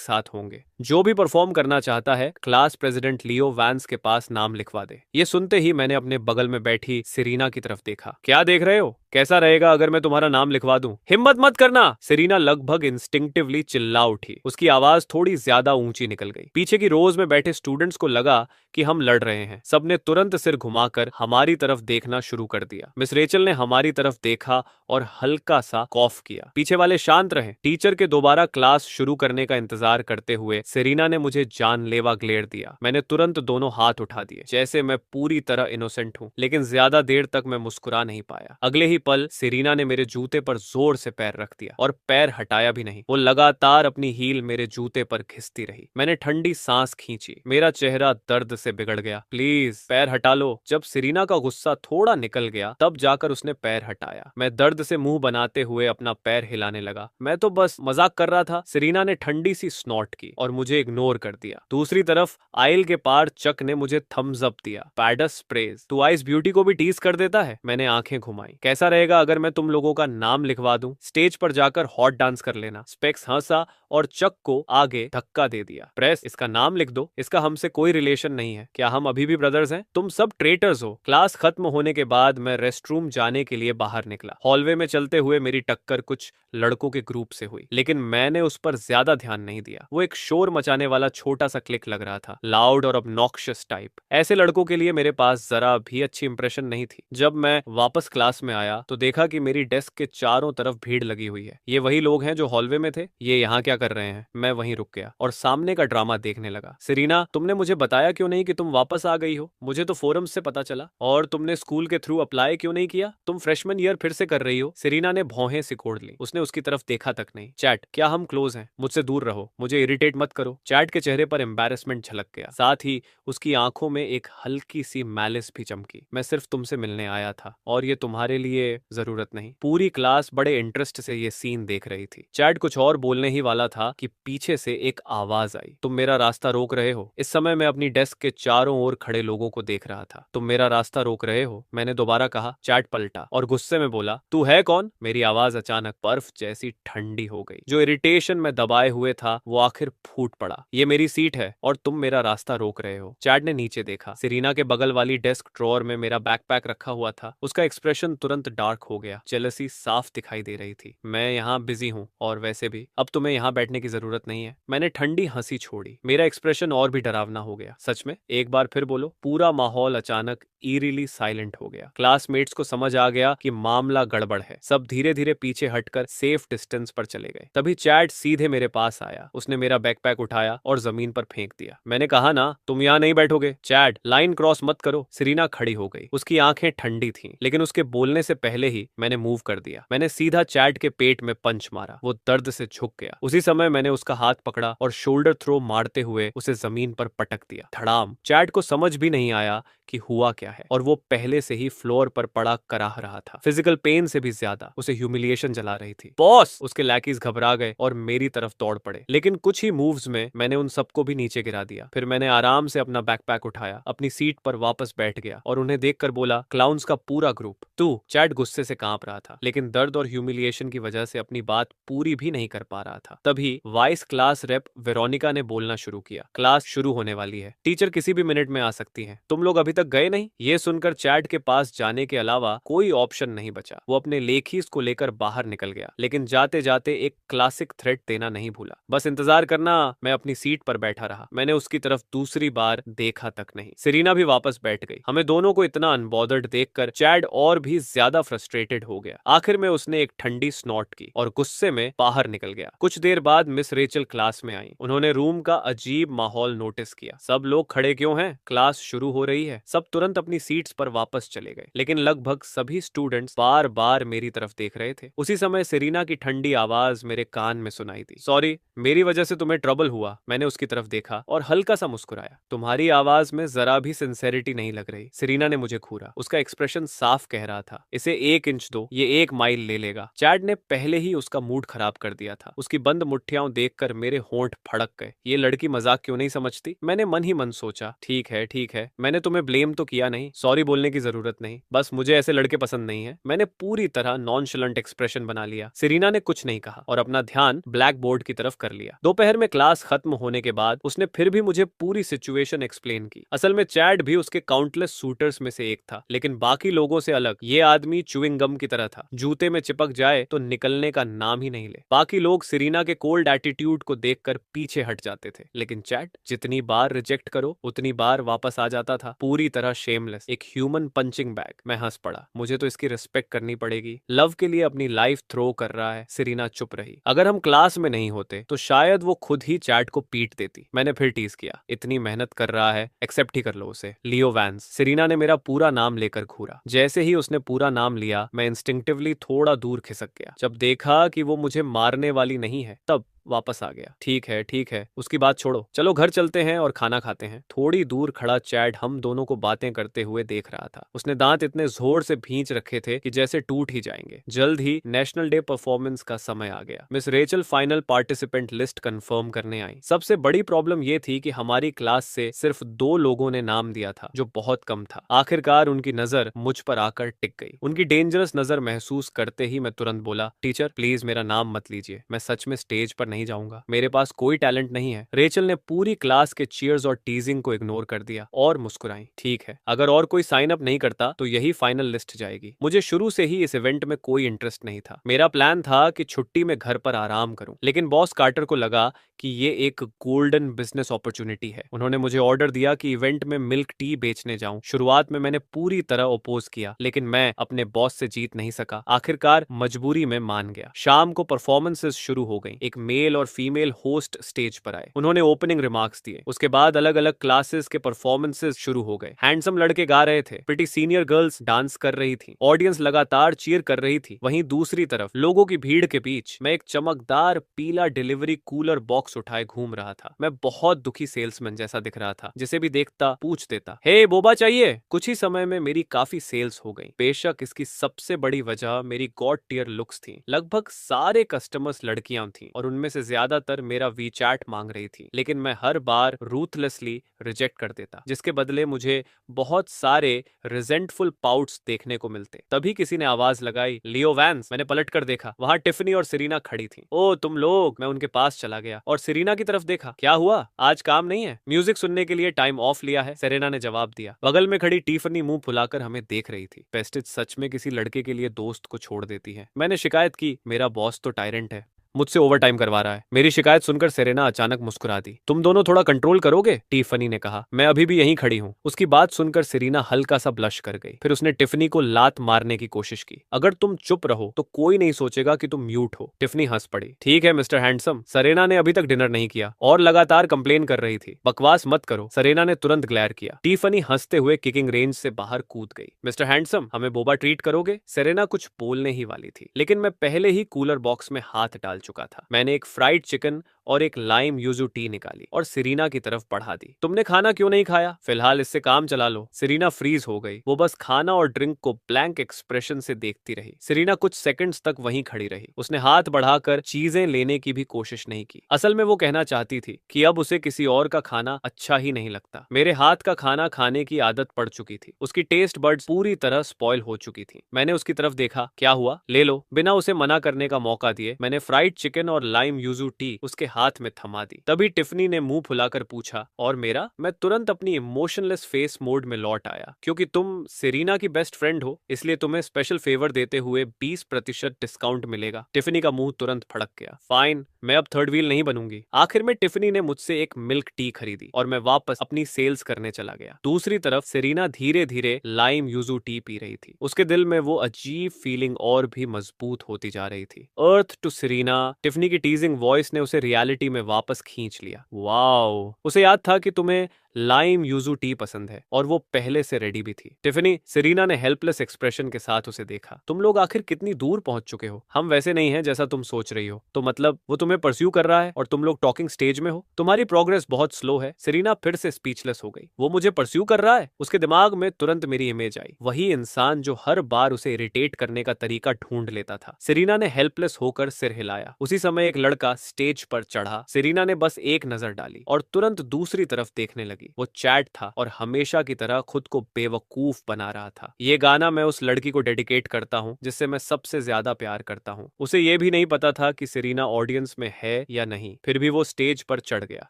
साथ होंगे। जो भी परफॉर्म करना चाहता है क्लास प्रेसिडेंट लियो वैंस के पास नाम लिखवा दे। ये सुनते ही मैंने अपने बगल में बैठी सेरेना की तरफ देखा। क्या देख रहे हो? कैसा रहेगा अगर मैं तुम्हारा नाम लिखवा दूं? हिम्मत मत करना। सेरेना लगभग इंस्टिंक्टिवली चिल्ला उठी। उसकी आवाज थोड़ी ज्यादा ऊंची निकल गई। पीछे की रोज में बैठे स्टूडेंट्स को लगा कि हम लड़ रहे हैं। सबने तुरंत सिर घुमाकर हमारी तरफ देखना शुरू कर दिया। मिस रेचल ने हमारी तरफ देखा और हल्का सा कॉफ किया। पीछे वाले शांत रहे। टीचर के दोबारा क्लास शुरू करने का इंतजार करते हुए सेरेना ने मुझे जानलेवा ग्लेयर दिया। मैंने तुरंत दोनों हाथ उठा दिए, जैसे मैं पूरी तरह इनोसेंट हूं, लेकिन ज्यादा देर तक मैं मुस्कुरा नहीं पाया। अगले ही पल सेरेना ने मेरे जूते पर जोर से पैर रख दिया और पैर हटाया भी नहीं। वो लगातार अपनी हील मेरे जूते पर घिसती रही। मैंने ठंडी सांस खींची। मेरा चेहरा दर्द से बिगड़ गया। प्लीज पैर हटा लो। जब सेरेना का गुस्सा थोड़ा निकल गया तब जाकर उसने पैर हटाया। मैं दर्द से मुंह बनाते हुए अपना पैर हिलाने लगा। मैं तो बस मजाक कर रहा था। सेरेना ने ठंडी सी स्नॉट की और मुझे इग्नोर कर दिया। दूसरी तरफ आइल के पार चक ने मुझे थम्स अप दिया। Pads praise. तू आइस ब्यूटी को भी टीज कर देता है। मैंने आंखें घुमाई। कैसा रहेगा अगर मैं तुम लोगों का नाम लिखवा दूं? स्टेज पर जाकर हॉट डांस कर लेना। स्पेक्स हंसा और चक को आगे धक्का दे दिया। प्रेस, इसका नाम लिख दो, इसका हमसे कोई रिलेशन नहीं है। क्या हम अभी भी ब्रदर्स हैं? तुम सब ट्रेटर्स हो। क्लास खत्म होने के बाद मैं रेस्टरूम जाने के लिए बाहर निकला। हॉलवे में चलते हुए मेरी टक्कर कुछ लड़कों के ग्रुप से हुई, लेकिन मैंने उस पर ज्यादा ध्यान नहीं दिया। वो एक शोर मचाने वाला छोटा सा क्लिक लग रहा था, लाउड और ऑब्नॉक्शियस टाइप। ऐसे लड़कों के लिए मेरे पास जरा भी अच्छी इंप्रेशन नहीं थी। जब मैं वापस क्लास में आया तो देखा कि मेरी डेस्क के चारों तरफ भीड़ लगी हुई है। ये वही लोग हैं जो हॉलवे में थे। ये यहाँ क्या कर रहे हैं? मैं वहीं रुक गया और सामने का ड्रामा देखने लगा। सेरीना, तुमने मुझे बताया क्यों नहीं कि तुम वापस आ गई हो? मुझे तो फोरम्स से पता चला। और तुमने स्कूल के थ्रू अप्लाई क्यों नहीं किया? तुम फ्रेशमैन ईयर फिर से कर रही हो। सेरीना ने भौहें सिकोड़ ली। उसने उसकी तरफ देखा तक नहीं। चैट, क्या हम क्लोज हैं? मुझसे दूर रहो, मुझे इरिटेट मत करो। चैट के चेहरे पर एम्बैरेसमेंट झलक गया, साथ ही उसकी आंखों में एक हल्की सी मैलिस भी चमकी। मैं सिर्फ तुमसे मिलने आया था और ये तुम्हारे लिए जरूरत नहीं। पूरी क्लास बड़े इंटरेस्ट से ये सीन देख रही थी। चैट कुछ और बोलने ही वाला था कि पीछे से एक आवाज आई, तुम मेरा रास्ता रोक रहे हो। इस समय मैं अपनी डेस्क के चारों ओर खड़े लोगों को देख रहा था। तुम मेरा रास्ता रोक रहे हो, मैंने दोबारा कहा। चैट पलटा और गुस्से में बोला, तू है कौन? मेरी आवाज अचानक बर्फ जैसी ठंडी हो गई। जो इरिटेशन में दबाए हुए था वो आखिर फूट पड़ा। ये मेरी सीट है और तुम मेरा रास्ता रोक रहे हो। चैट ने नीचे देखा। सेरीना के बगल वाली डेस्क ड्रॉअर में मेरा बैकपैक रखा हुआ था। उसका एक्सप्रेशन तुरंत डार्क हो गया। जेलसी साफ दिखाई दे रही थी। मैं यहाँ बिजी हूँ और वैसे भी अब तुम्हें यहाँ बैठने की जरूरत नहीं है। मैंने ठंडी हंसी छोड़ी। मेरा एक्सप्रेशन और भी डरावना हो गया। सच में? एक बार फिर बोलो। पूरा माहौल अचानक ईरिली साइलेंट हो गया। क्लासमेट्स को समझ आ गया कि मामला गड़बड़ है। सब धीरे धीरे पीछे हटकर सेफ डिस्टेंस पर चले गए। तभी चैट सीधे मेरे पास आया। उसने मेरा बैकपैक उठाया और जमीन पर फेंक दिया। मैंने कहा ना, तुम यहाँ नहीं बैठोगे। चैट, लाइन क्रॉस मत करो। सेरीना खड़ी हो गई। उसकी आंखें ठंडी थीं, लेकिन उसके बोलने से पहले ही मैंने मूव कर दिया। मैंने सीधा चैट के पेट में पंच मारा। वो दर्द से झुक गया। उसी समय मैंने उसका हाथ पकड़ा और शोल्डर थ्रो मारते हुए उसे जमीन पर पटक दिया। धड़ाम। चैट को समझ भी नहीं आया कि हुआ क्या है और वो पहले से ही फ्लोर पर पड़ा कराह रहा था। फिजिकल पेन से भी ज्यादा उसे ह्यूमिलिएशन जला रही थी। बॉस! उसके लैकीज घबरा गए और मेरी तरफ दौड़ पड़े, लेकिन कुछ ही मूव्स में मैंने उन सबको भी नीचे गिरा दिया। फिर मैंने आराम से अपना बैकपैक उठाया, अपनी सीट पर वापस बैठ गया और उन्हें देखकर बोला, क्लाउन्स का पूरा ग्रुप। तू? चैट गुस्से से कांप रहा था, लेकिन दर्द और ह्यूमिलिएशन की वजह से अपनी बात पूरी भी नहीं कर पा रहा था। तभी वाइस क्लास रेप वेरोनिका ने बोलना शुरू किया, क्लास शुरू होने वाली है, टीचर किसी भी मिनट में आ सकती है। तुम लोग अभी तक गए नहीं? ये सुनकर चैट के पास जाने के अलावा कोई ऑप्शन नहीं बचा। वो अपने लेखीज को लेकर बाहर निकल गया, लेकिन जाते जाते एक क्लासिक थ्रेट देना नहीं भूला, बस इंतजार करना। मैं अपनी सीट पर बैठा रहा। मैंने उसकी तरफ दूसरी बार देखा तक नहीं। सेरीना भी वापस बैठ गई। हमें दोनों को इतना अनबॉदर्ड देखकर चैट और भी ज्यादा फ्रस्ट्रेटेड हो गया। आखिर में उसने एक ठंडी स्नॉट की और गुस्से में बाहर निकल गया। कुछ देर बाद मिस रेचल क्लास में आई। उन्होंने रूम का अजीब माहौल नोटिस किया। सब लोग खड़े क्यों हैं? क्लास शुरू हो रही है। सब तुरंत अपनी सीट्स पर वापस चले गए, लेकिन लगभग सभी स्टूडेंट्स बार बार मेरी तरफ देख रहे थे। उसी समय सेरीना की ठंडी आवाज मेरे कान में सुनाई दी, सॉरी, मेरी वजह से तुम्हें ट्रबल हुआ। मैंने उसकी तरफ देखा और हल्का सा मुस्कुराया। तुम्हारी आवाज में जरा भी सिंसेरिटी नहीं लग रही। सेरीना ने मुझे घूरा। उसका एक्सप्रेशन साफ कह रहा था, इसे 1 इंच दो, ये 1 माइल ले लेगा। चैट ने पहले ही उसका मूड खराब कर दिया था। उसकी बंद मुट्ठियां देखकर मेरे होंठ फड़क गए। ये लड़की मजाक क्यों नहीं समझती? मैंने मन ही मन सोचा, ठीक है, मैंने तुम्हें ब्लेम तो किया नहीं, सॉरी बोलने की जरूरत नहीं, बस मुझे ऐसे लड़के पसंद नहीं है। मैंने पूरी तरह नॉनशलेंट एक्सप्रेशन बना लिया। सेरीना ने कुछ नहीं कहा और अपना ध्यान ब्लैक बोर्ड की तरफ कर लिया। दोपहर में क्लास खत्म होने के बाद उसने फिर भी मुझे पूरी सिचुएशन एक्सप्लेन की। असल में चैट भी उसके काउंटलेस शूटर्स में से एक था, लेकिन बाकी लोगों से अलग ये आदमी च्युइंग गम की तरह था। जूते में चिपक जाए तो निकलने का नाम ही नहीं ले। बाकी लोग सेरीना के कोल्ड एटीट्यूड को देखकर पीछे हट जाते थे, लेकिन चैट जितनी बार रिजेक्ट करो उतनी बार वापस आ जाता था, पूरी तरह शेमलेस, एक ह्यूमन पंचिंग बैग। मैं हंस पड़ा। मुझे तो इसकी रिस्पेक्ट करनी पड़ेगी। लव के लिए अपनी लाइफ थ्रो कर रहा है। सेरीना चुप रही। अगर हम क्लास में नहीं होते तो शायद वो खुद ही चैट को पीट देती। मैंने फिर टीज किया, इतनी मेहनत कर रहा है, एक्सेप्ट ही कर लो उसे, लियो वैंस। सेरीना ने मेरा पूरा नाम लेकर घूरा। जैसे ही उसने पूरा नाम लिया मैं इंस्टिंक्टिवली थोड़ा दूर खिसक गया। जब देखा कि वो मुझे मारने वाली नहीं है, तब वापस आ गया। ठीक है, उसकी बात छोड़ो, चलो घर चलते हैं और खाना खाते हैं। थोड़ी दूर खड़ा चैड हम दोनों को बातें करते हुए देख रहा था। उसने दांत इतने जोर से भींच रखे थे कि जैसे टूट ही जाएंगे। जल्द ही नेशनल डे परफॉर्मेंस का समय आ गया। Miss Rachel final participant list confirm करने आई। सबसे बड़ी प्रॉब्लम यह थी कि हमारी क्लास से सिर्फ 2 लोगों ने नाम दिया था, जो बहुत कम था। आखिरकार उनकी नजर मुझ पर आकर टिक गई। उनकी डेंजरस नजर महसूस करते ही मैं तुरंत बोला, टीचर प्लीज मेरा नाम मत लीजिए, मैं सच में स्टेज पर नहीं जाऊंगा, मेरे पास कोई टैलेंट नहीं है। रेचल ने पूरी क्लास के चीयर्स और टीजिंग को इग्नोर कर दिया और मुस्कुराई। ठीक है, अगर और कोई साइन अप नहीं करता तो यही फाइनल लिस्ट जाएगी। मुझे शुरू से ही इस इवेंट में कोई इंटरेस्ट नहीं था। मेरा प्लान था कि छुट्टी में घर पर आराम करूं, लेकिन बॉस कार्टर को लगा कि ये एक गोल्डन बिजनेस अपॉर्चुनिटी है। उन्होंने मुझे ऑर्डर दिया कि इवेंट में मिल्क टी बेचने जाऊं। शुरुआत में मैंने पूरी तरह अपोज किया, लेकिन मैं अपने बॉस से जीत नहीं सका। आखिरकार मजबूरी में मान गया। शाम को परफॉर्मेंसेस शुरू हो गई। एक मेल और फीमेल होस्ट स्टेज पर आए। उन्होंने ओपनिंग रिमार्क्स दिए। उसके बाद अलग अलग क्लासेस के परफॉर्मेंसेस शुरू हो गए। हैंडसम लड़के गा रहे थे, प्रिटी सीनियर गर्ल्स डांस कर रही थी, ऑडियंस लगातार चीयर कर रही थी। वहीं दूसरी तरफ लोगों की भीड़ के बीच मैं एक चमकदार पीला डिलीवरी कूलर बॉक्स उठाए घूम रहा था। मैं बहुत दुखी सेल्समैन जैसा दिख रहा था। जिसे भी देखता पूछ देता, हे बोबा चाहिए। कुछ ही समय में मेरी काफी सेल्स हो गई। बेशक इसकी सबसे बड़ी वजह मेरी गॉड टियर लुक्स थी। लगभग सारे कस्टमर्स लड़कियां थीं और उनमें से ज्यादातर मेरा वी चैट मांग रही थी, लेकिन मैं हर बार रूथलेसली रिजेक्ट कर देता, जिसके बदले मुझे बहुत सारे रिजेंटफुल पाउट्स देखने को मिलते। तभी किसी ने आवाज लगाई, लियो वैंस। मैंने पलट कर देखा, वहां टिफनी और सेरेना खड़ी थी। ओ तुम लोग। मैं उनके पास चला गया और सेरेना की तरफ देखा। क्या हुआ, आज काम नहीं है? म्यूजिक सुनने के लिए टाइम ऑफ लिया है, सेरेना ने जवाब दिया। बगल में खड़ी टिफनी मुंह फुलाकर हमें देख रही थी। पेस्टिज सच में किसी लड़के के लिए दोस्त को छोड़ देती है। मैंने शिकायत की, मेरा बॉस तो टायरेंट है, मुझसे ओवर टाइम करवा रहा है। मेरी शिकायत सुनकर सेरेना अचानक मुस्कुरा दी। तुम दोनों थोड़ा कंट्रोल करोगे? टिफनी ने कहा। मैं अभी भी यहीं खड़ी हूँ। उसकी बात सुनकर सेरेना हल्का सा ब्लश कर गई। फिर उसने टिफनी को लात मारने की कोशिश की। अगर तुम चुप रहो तो कोई नहीं सोचेगा कि तुम म्यूट हो। टिफनी हंस पड़ी। ठीक है मिस्टर हैंडसम। सेरेना ने अभी तक डिनर नहीं किया और लगातार कंप्लेन कर रही थी। बकवास मत करो। सेरेना ने तुरंत ग्लेयर किया। टिफनी हंसते हुए किकिंग रेंज से बाहर कूद गई। मिस्टर हैंडसम, हमें बोबा ट्रीट करोगे? सेरेना कुछ बोलने ही वाली थी, लेकिन मैं पहले ही कूलर बॉक्स में हाथ डाल चुका था। मैंने एक फ्राइड चिकन और एक लाइम यूजू टी निकाली और सेरेना की तरफ बढ़ा दी। तुमने खाना क्यों नहीं खाया? फिलहाल इससे काम चला लो। सेरेना फ्रीज हो गई। वो बस खाना और ड्रिंक को ब्लैंक एक्सप्रेशन से देखती रही। सेरेना कुछ सेकंड्स तक वहीं खड़ी रही। उसने हाथ बढ़ाकर चीजें लेने की भी कोशिश नहीं की। असल में वो कहना चाहती थी कि अब उसे किसी और का खाना अच्छा ही नहीं लगता। मेरे हाथ का खाना खाने की आदत पड़ चुकी थी। उसकी टेस्ट बड्स पूरी तरह स्पॉइल हो चुकी थी। मैंने उसकी तरफ देखा। क्या हुआ? ले लो। बिना उसे मना करने का मौका दिए मैंने फ्राइड चिकन और लाइम यूजू टी उसके हाथ में थमा दी। तभी टिफनी ने मुंह फुलाकर पूछा, और मेरा? मैं तुरंत अपनी इमोशनलेस फेस मोड में लौट आया। क्योंकि तुम सेरेना की बेस्ट फ्रेंड हो, इसलिए तुम्हें स्पेशल फेवर देते हुए 20% डिस्काउंट मिलेगा। टिफनी का मुंह तुरंत फड़क गया। फाइन, मैं अब थर्ड व्हील नहीं बनूंगी। आखिर में टिफनी ने मुझसे एक मिल्क टी खरीदी और मैं वापस अपनी सेल्स करने चला गया। दूसरी तरफ सेरेना धीरे धीरे लाइम यूजू टी पी रही थी। उसके दिल में वो अजीब फीलिंग और भी मजबूत होती जा रही थी। Earth to Serena. टिफनी की टीजिंग वॉइस ने उसे रियलिटी में वापस खींच लिया। वाओ। उसे याद था कि तुम्हें लाइम यूजू टी पसंद है और वो पहले से रेडी भी थी। टिफनी, सेरेना ने हेल्पलेस एक्सप्रेशन के साथ उसे देखा। तुम लोग आखिर कितनी दूर पहुंच चुके हो? हम वैसे नहीं हैं जैसा तुम सोच रही हो। तो मतलब वो तुम्हें परस्यू कर रहा है और तुम लोग टॉकिंग स्टेज में हो? तुम्हारी प्रोग्रेस बहुत स्लो है। सेरेना फिर से स्पीचलेस हो गई। वो मुझे परस्यू कर रहा है? उसके दिमाग में तुरंत मेरी इमेज आई। वही इंसान जो हर बार उसे इरिटेट करने का तरीका ढूंढ लेता था। सेरेना ने हेल्पलेस होकर सिर हिलाया। उसी समय एक लड़का स्टेज पर चढ़ा। सेरेना ने बस एक नजर डाली और तुरंत दूसरी तरफ देखने लगी। वो चैट था और हमेशा की तरह खुद को बेवकूफ बना रहा था। ये गाना मैं उस लड़की को डेडिकेट करता हूँ जिससे मैं सबसे ज्यादा प्यार करता हूँ। उसे ये भी नहीं पता था कि सेरेना ऑडियंस में है या नहीं, फिर भी वो स्टेज पर चढ़ गया।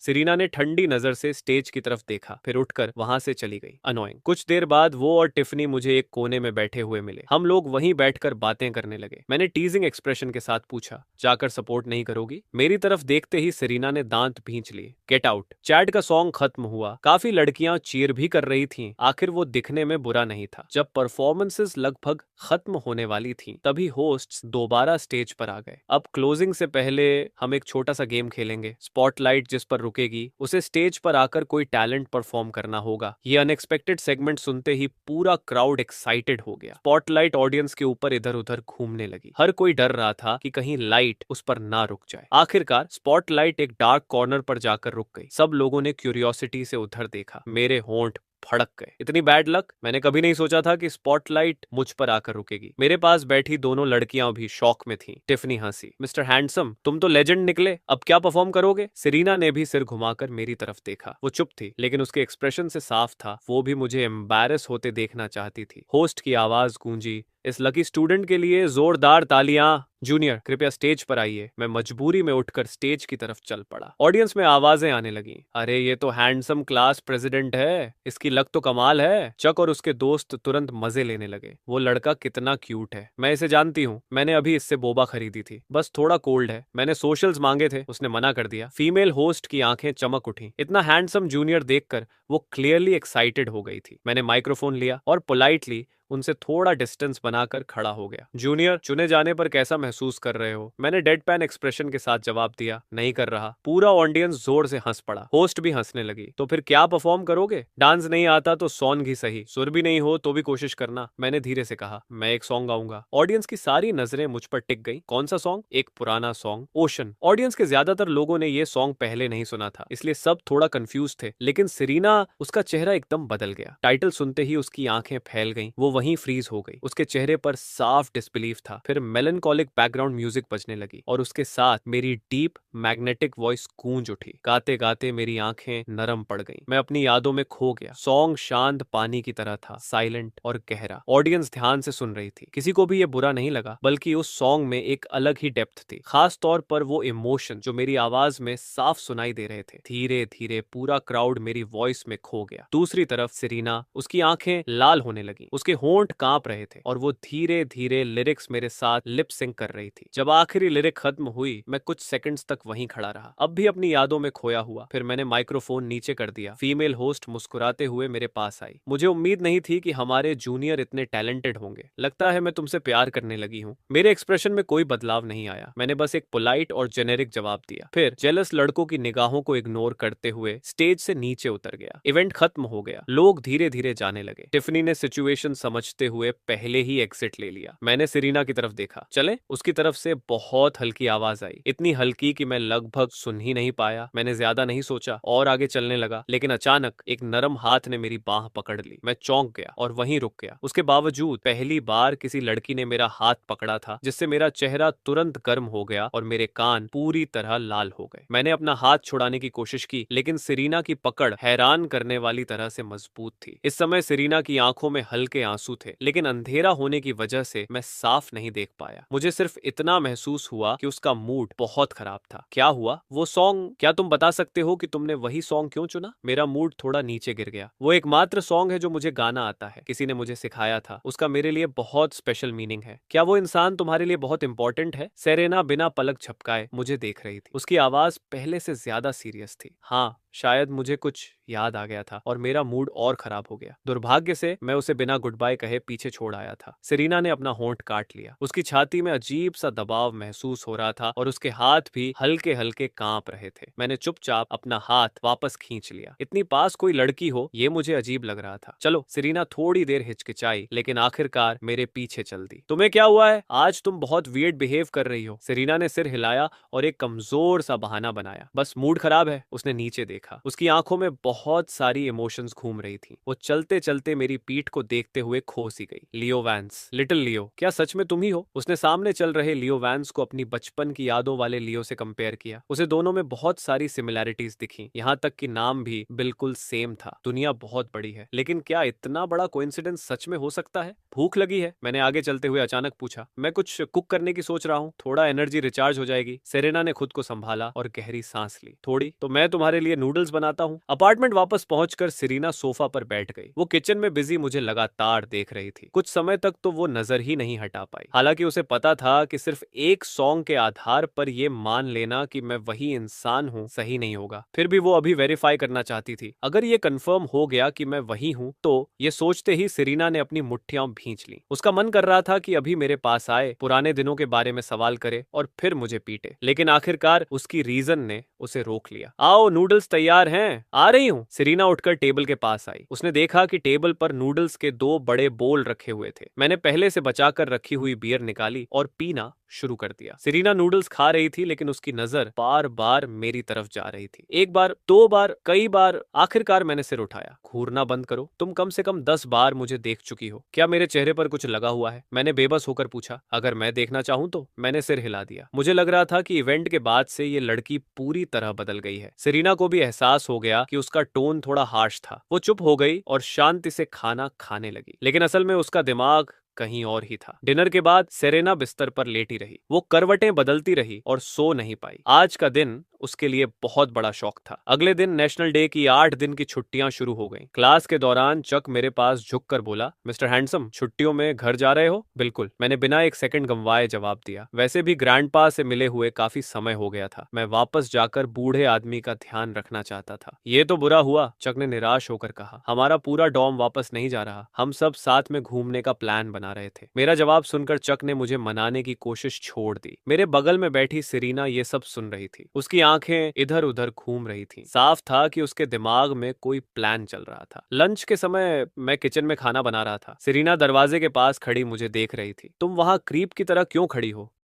सेरेना ने ठंडी नजर से स्टेज की तरफ देखा, फिर उठकर वहां से चली गई। अनोइंग। कुछ देर बाद वो और टिफनी मुझे एक कोने में बैठे हुए मिले। हम लोग वहीं बैठकर बातें करने लगे। मैंने टीजिंग एक्सप्रेशन के साथ पूछा, जाकर सपोर्ट नहीं करोगी? मेरी तरफ देखते ही सेरेना ने दांत भींच लिए। Get out. चैट का सॉन्ग खत्म हुआ। काफी लड़कियां चीयर भी कर रही थीं। आखिर वो दिखने में बुरा नहीं था। जब परफॉर्मेंसेस लगभग खत्म होने वाली थीं, तभी होस्ट्स दोबारा स्टेज पर आ गए। अब क्लोजिंग से पहले हम एक छोटा सा गेम खेलेंगे। स्पॉटलाइट जिस पर रुकेगी उसे स्टेज पर आकर कोई टैलेंट परफॉर्म करना होगा। ये अनएक्सपेक्टेड सेगमेंट सुनते ही पूरा क्राउड एक्साइटेड हो गया। स्पॉटलाइट ऑडियंस के ऊपर इधर उधर घूमने लगी। हर कोई डर रहा था कि कहीं लाइट उस पर ना रुक जाए। आखिरकार स्पॉटलाइट एक डार्क कॉर्नर पर जाकर रुक गई। सब लोगों ने क्यूरियोसिटी से उधर देखा। मेरे होंठ फड़क गए। इतनी बैड लक! मैंने कभी नहीं सोचा था कि स्पॉटलाइट मुझ पर आकर रुकेगी। मेरे पास बैठी दोनों लड़कियां भी शॉक में थीं। टिफनी हंसी। मिस्टर हैंडसम, तुम तो लेजेंड निकले, अब क्या परफॉर्म करोगे? सेरीना ने भी सिर घुमाकर मेरी तरफ देखा। वो चुप थी, लेकिन उसके एक्सप्रेशन से साफ था वो भी मुझे एम्बैरस होते देखना चाहती थी। होस्ट की आवाज गूंजी, इस लकी स्टूडेंट के लिए जोरदार तालियां। जूनियर, कृपया स्टेज पर आइए। मैं मजबूरी में उठकर स्टेज की तरफ चल पड़ा। ऑडियंस में आवाजें आने लगीं। अरे ये तो हैंडसम क्लास प्रेसिडेंट है, इसकी लक तो कमाल है। चक और उसके दोस्त तुरंत मजे लेने लगे। वो लड़का कितना क्यूट है, मैं इसे जानती हूँ, मैंने अभी इससे बोबा खरीदी थी, बस थोड़ा कोल्ड है। मैंने सोशल्स मांगे थे, उसने मना कर दिया। फीमेल होस्ट की आंखें चमक उठी। इतना हैंडसम जूनियर देखकर वो क्लियरली एक्साइटेड हो गई थी। मैंने माइक्रोफोन लिया और पोलाइटली उनसे थोड़ा डिस्टेंस बनाकर खड़ा हो गया। जूनियर, चुने जाने पर कैसा महसूस कर रहे हो? मैंने डेडपैन एक्सप्रेशन के साथ जवाब दिया। नहीं कर रहा। पूरा ऑडियंस जोर से हंस पड़ा। होस्ट भी हंसने लगी। तो फिर क्या परफॉर्म करोगे? डांस नहीं आता तो सॉन्ग ही सही, सुर भी नहीं हो तो भी कोशिश करना, मैंने धीरे से कहा। मैं एक सॉन्ग गाऊंगा। ऑडियंस की सारी नजरें मुझ पर टिक गई। कौन सा सॉन्ग? एक पुराना सॉन्ग, ओशन। ऑडियंस के ज्यादातर लोगों ने ये सॉन्ग पहले नहीं सुना था, इसलिए सब थोड़ा कंफ्यूज थे। लेकिन सेरीना, उसका चेहरा एकदम बदल गया। टाइटल सुनते ही उसकी आंखें फैल गईं। वो वहीं फ्रीज हो गई। उसके चेहरे पर साफ डिसबिलीफ था। फिर मेलनकॉलिक बैकग्राउंड म्यूजिक बजने लगी और उसके साथ मेरी डीप मैग्नेटिक वॉइस गूंज उठी। गाते गाते मेरी आंखें नरम पड़ गईं। मैं अपनी यादों में खो गया। सॉन्ग शांत पानी की तरह था, साइलेंट और गहरा। ऑडियंस ध्यान से सुन रही थी। किसी को भी ये बुरा नहीं लगा, बल्कि उस सॉन्ग में एक अलग ही डेप्थ थी। खास तौर पर वो इमोशन जो मेरी आवाज में साफ सुनाई दे रहे थे। धीरे धीरे पूरा क्राउड मेरी वॉइस में खो गया। दूसरी तरफ सेरीना, उसकी आंखें लाल होने लगी, उसके होंठ कांप रहे थे और वो धीरे धीरे लिरिक्स मेरे साथ लिप सिंक कर रही थी। जब आखिरी लिरिक खत्म हुई, मैं कुछ सेकंड्स तक वहीं खड़ा रहा, अब भी अपनी यादों में खोया हुआ। फिर मैंने माइक्रोफोन नीचे कर दिया। फीमेल होस्ट मुस्कुराते हुए मेरे पास आई। मुझे उम्मीद नहीं थी कि हमारे जूनियर इतने टैलेंटेड होंगे। लगता है मैं तुमसे प्यार करने लगी हूँ। मेरे एक्सप्रेशन में कोई बदलाव नहीं आया। मैंने बस एक पोलाइट और जेनेरिक जवाब दिया। फिर जेलस लड़कों की निगाहों को इग्नोर करते हुए स्टेज से नीचे उतर गया। इवेंट खत्म हो गया। लोग धीरे धीरे जाने लगे। टिफनी ने सिचुएशन समझते हुए पहले ही एग्जिट ले लिया। मैंने सेरीना की तरफ देखा। चले? उसकी तरफ से बहुत हल्की आवाज आई, इतनी हल्की कि मैं लगभग सुन ही नहीं पाया। मैंने ज्यादा नहीं सोचा और आगे चलने लगा, लेकिन अचानक एक नरम हाथ ने मेरी बाह पकड़ ली। मैं चौंक गया और वहीं रुक गया। उसके बावजूद पहली बार किसी लड़की ने मेरा हाथ पकड़ा था, जिससे मेरा चेहरा तुरंत गर्म हो गया और मेरे कान पूरी तरह लाल हो गए। मैंने अपना हाथ छुड़ाने की कोशिश की, लेकिन सेरीना की पकड़ हैरान करने वाली तरह से मजबूत थी। इस समय सेरीना की आंखों में हल्के आंसू थे, लेकिन अंधेरा होने की वजह से मैं साफ नहीं देख पाया। मुझे सिर्फ इतना महसूस हुआ कि उसका मूड बहुत खराब था। क्या हुआ? वो सॉन्ग, क्या तुम बता सकते हो कि तुमने वही सॉन्ग क्यों चुना? मेरा मूड थोड़ा नीचे गिर गया। वो एकमात्र सॉन्ग है जो मुझे गाना आता है, किसी ने मुझे सिखाया था। उसका मेरे लिए बहुत स्पेशल मीनिंग है। क्या वो इंसान तुम्हारे लिए बहुत इंपॉर्टेंट है? सेरेना बिना पलक झपकाए मुझे देख रही थी। उसकी आवाज पहले से ज्यादा सीरियस थी। हाँ, शायद मुझे कुछ याद आ गया था और मेरा मूड और खराब हो गया। दुर्भाग्य से मैं उसे बिना गुड बाय कहे पीछे छोड़ आया था। सेरीना ने अपना होंठ काट लिया। उसकी छाती में अजीब सा दबाव महसूस हो रहा था और उसके हाथ भी हल्के हल्के कांप रहे थे। मैंने चुपचाप अपना हाथ वापस खींच लिया। इतनी पास कोई लड़की हो, ये मुझे अजीब लग रहा था। चलो। सेरीना थोड़ी देर हिचकिचाई, लेकिन आखिरकार मेरे पीछे चल दी। तुम्हें क्या हुआ है? आज तुम बहुत वियर्ड बिहेव कर रही हो। सेरीना ने सिर हिलाया और एक कमजोर सा बहाना बनाया। बस मूड खराब है। उसने नीचे देखा। उसकी आंखों में बहुत सारी इमोशंस घूम रही थी। वो चलते चलते मेरी पीठ को देखते हुए खो सी गई। लियो वैंस, लिटिल लियो, क्या सच में तुम ही हो? उसने सामने चल रहे लियो वैंस को अपनी बचपन की यादों वाले लियो से कंपेयर किया। उसे दोनों में बहुत सारी सिमिलैरिटीज दिखी, यहाँ तक कि नाम भी बिल्कुल सेम था। दुनिया बहुत बड़ी है, लेकिन क्या इतना बड़ा कोइंसिडेंस सच में हो सकता है? भूख लगी है? मैंने आगे चलते हुए अचानक पूछा। मैं कुछ कुक करने की सोच रहा हूँ, थोड़ा एनर्जी रिचार्ज हो जाएगी। सेरेना ने खुद को संभाला और गहरी सांस ली। थोड़ी तो मैं तुम्हारे लिए नूडल्स नूडल्स बनाता हूँ। अपार्टमेंट वापस पहुंचकर सिरीना सोफा पर बैठ गई। वो किचन में बिजी मुझे लगातार देख रही थी। कुछ समय तक तो वो नजर ही नहीं हटा पाई। हालांकि उसे पता था कि सिर्फ एक सॉन्ग के आधार पर ये मान लेना कि मैं वही इंसान हूँ सही नहीं होगा। फिर भी वो अभी वेरीफाई करना चाहती थी। अगर ये कंफर्म हो गया कि मैं वही हूँ तो ये सोचते ही सिरीना ने अपनी मुट्ठियां भींच ली। उसका मन कर रहा था कि अभी मेरे पास आए, पुराने दिनों के बारे में सवाल करे और फिर मुझे पीटे, लेकिन आखिरकार उसकी रीजन ने उसे रोक लिया। आओ, नूडल्स तैयार हैं। आ रही हूँ। सिरीना उठकर टेबल के पास आई। उसने देखा कि टेबल पर नूडल्स के दो बड़े बोल रखे हुए थे। मैंने पहले से बचाकर रखी हुई बियर निकाली और पीना शुरू कर दिया। सिरीना नूडल्स खा रही थी, लेकिन उसकी नजर बार बार मेरी तरफ जा रही थी। एक बार, दो बार, कई बार। आखिरकार मैंने सिर उठाया। घूरना बंद करो। तुम कम से कम 10 बार मुझे देख चुकी हो। क्या मेरे चेहरे पर कुछ लगा हुआ है? मैंने बेबस होकर पूछा। अगर मैं देखना चाहूं तो। मैंने सिर हिला दिया। मुझे लग रहा था कि इवेंट के बाद से ये लड़की पूरी तरह बदल गई है। सिरीना को भी एहसास हो गया कि उसका टोन थोड़ा हार्श था। वो चुप हो गई और शांति से खाना खाने लगी, लेकिन असल में उसका दिमाग कहीं और ही था। डिनर के बाद सेरेना बिस्तर पर लेटी रही। वो करवटें बदलती रही और सो नहीं पाई। आज का दिन उसके लिए बहुत बड़ा शौक था। अगले दिन नेशनल डे की 8 दिन की छुट्टियां शुरू हो गईं। क्लास के दौरान चक मेरे पास झुककर बोला, मिस्टर हैंडसम, छुट्टियों में घर जा रहे हो? बिल्कुल, मैंने बिना एक सेकंड गंवाए जवाब दिया। वैसे भी ग्रैंडपा से मिले हुए काफी समय हो गया था। मैं वापस जाकर बूढ़े आदमी का ध्यान रखना चाहता था। ये तो बुरा हुआ, चक ने निराश होकर कहा। हमारा पूरा डॉम वापस नहीं जा रहा। हम सब साथ में घूमने का प्लान बना रहे थे। मेरा जवाब सुनकर चक ने मुझे मनाने की कोशिश छोड़ दी। मेरे बगल में बैठी सिरीना ये सब सुन रही थी। उसकी आंखें इधर उधर घूम रही थीं। साफ था कि उसके दिमाग में कोई प्लान चल रहा था। लंच के समय मैं किचन में खाना बना रहा था। सिरीना दरवाजे के पास खड़ी मुझे देख रही थी। तुम वहां क्रीप की तरह क्यों खड़ी हो?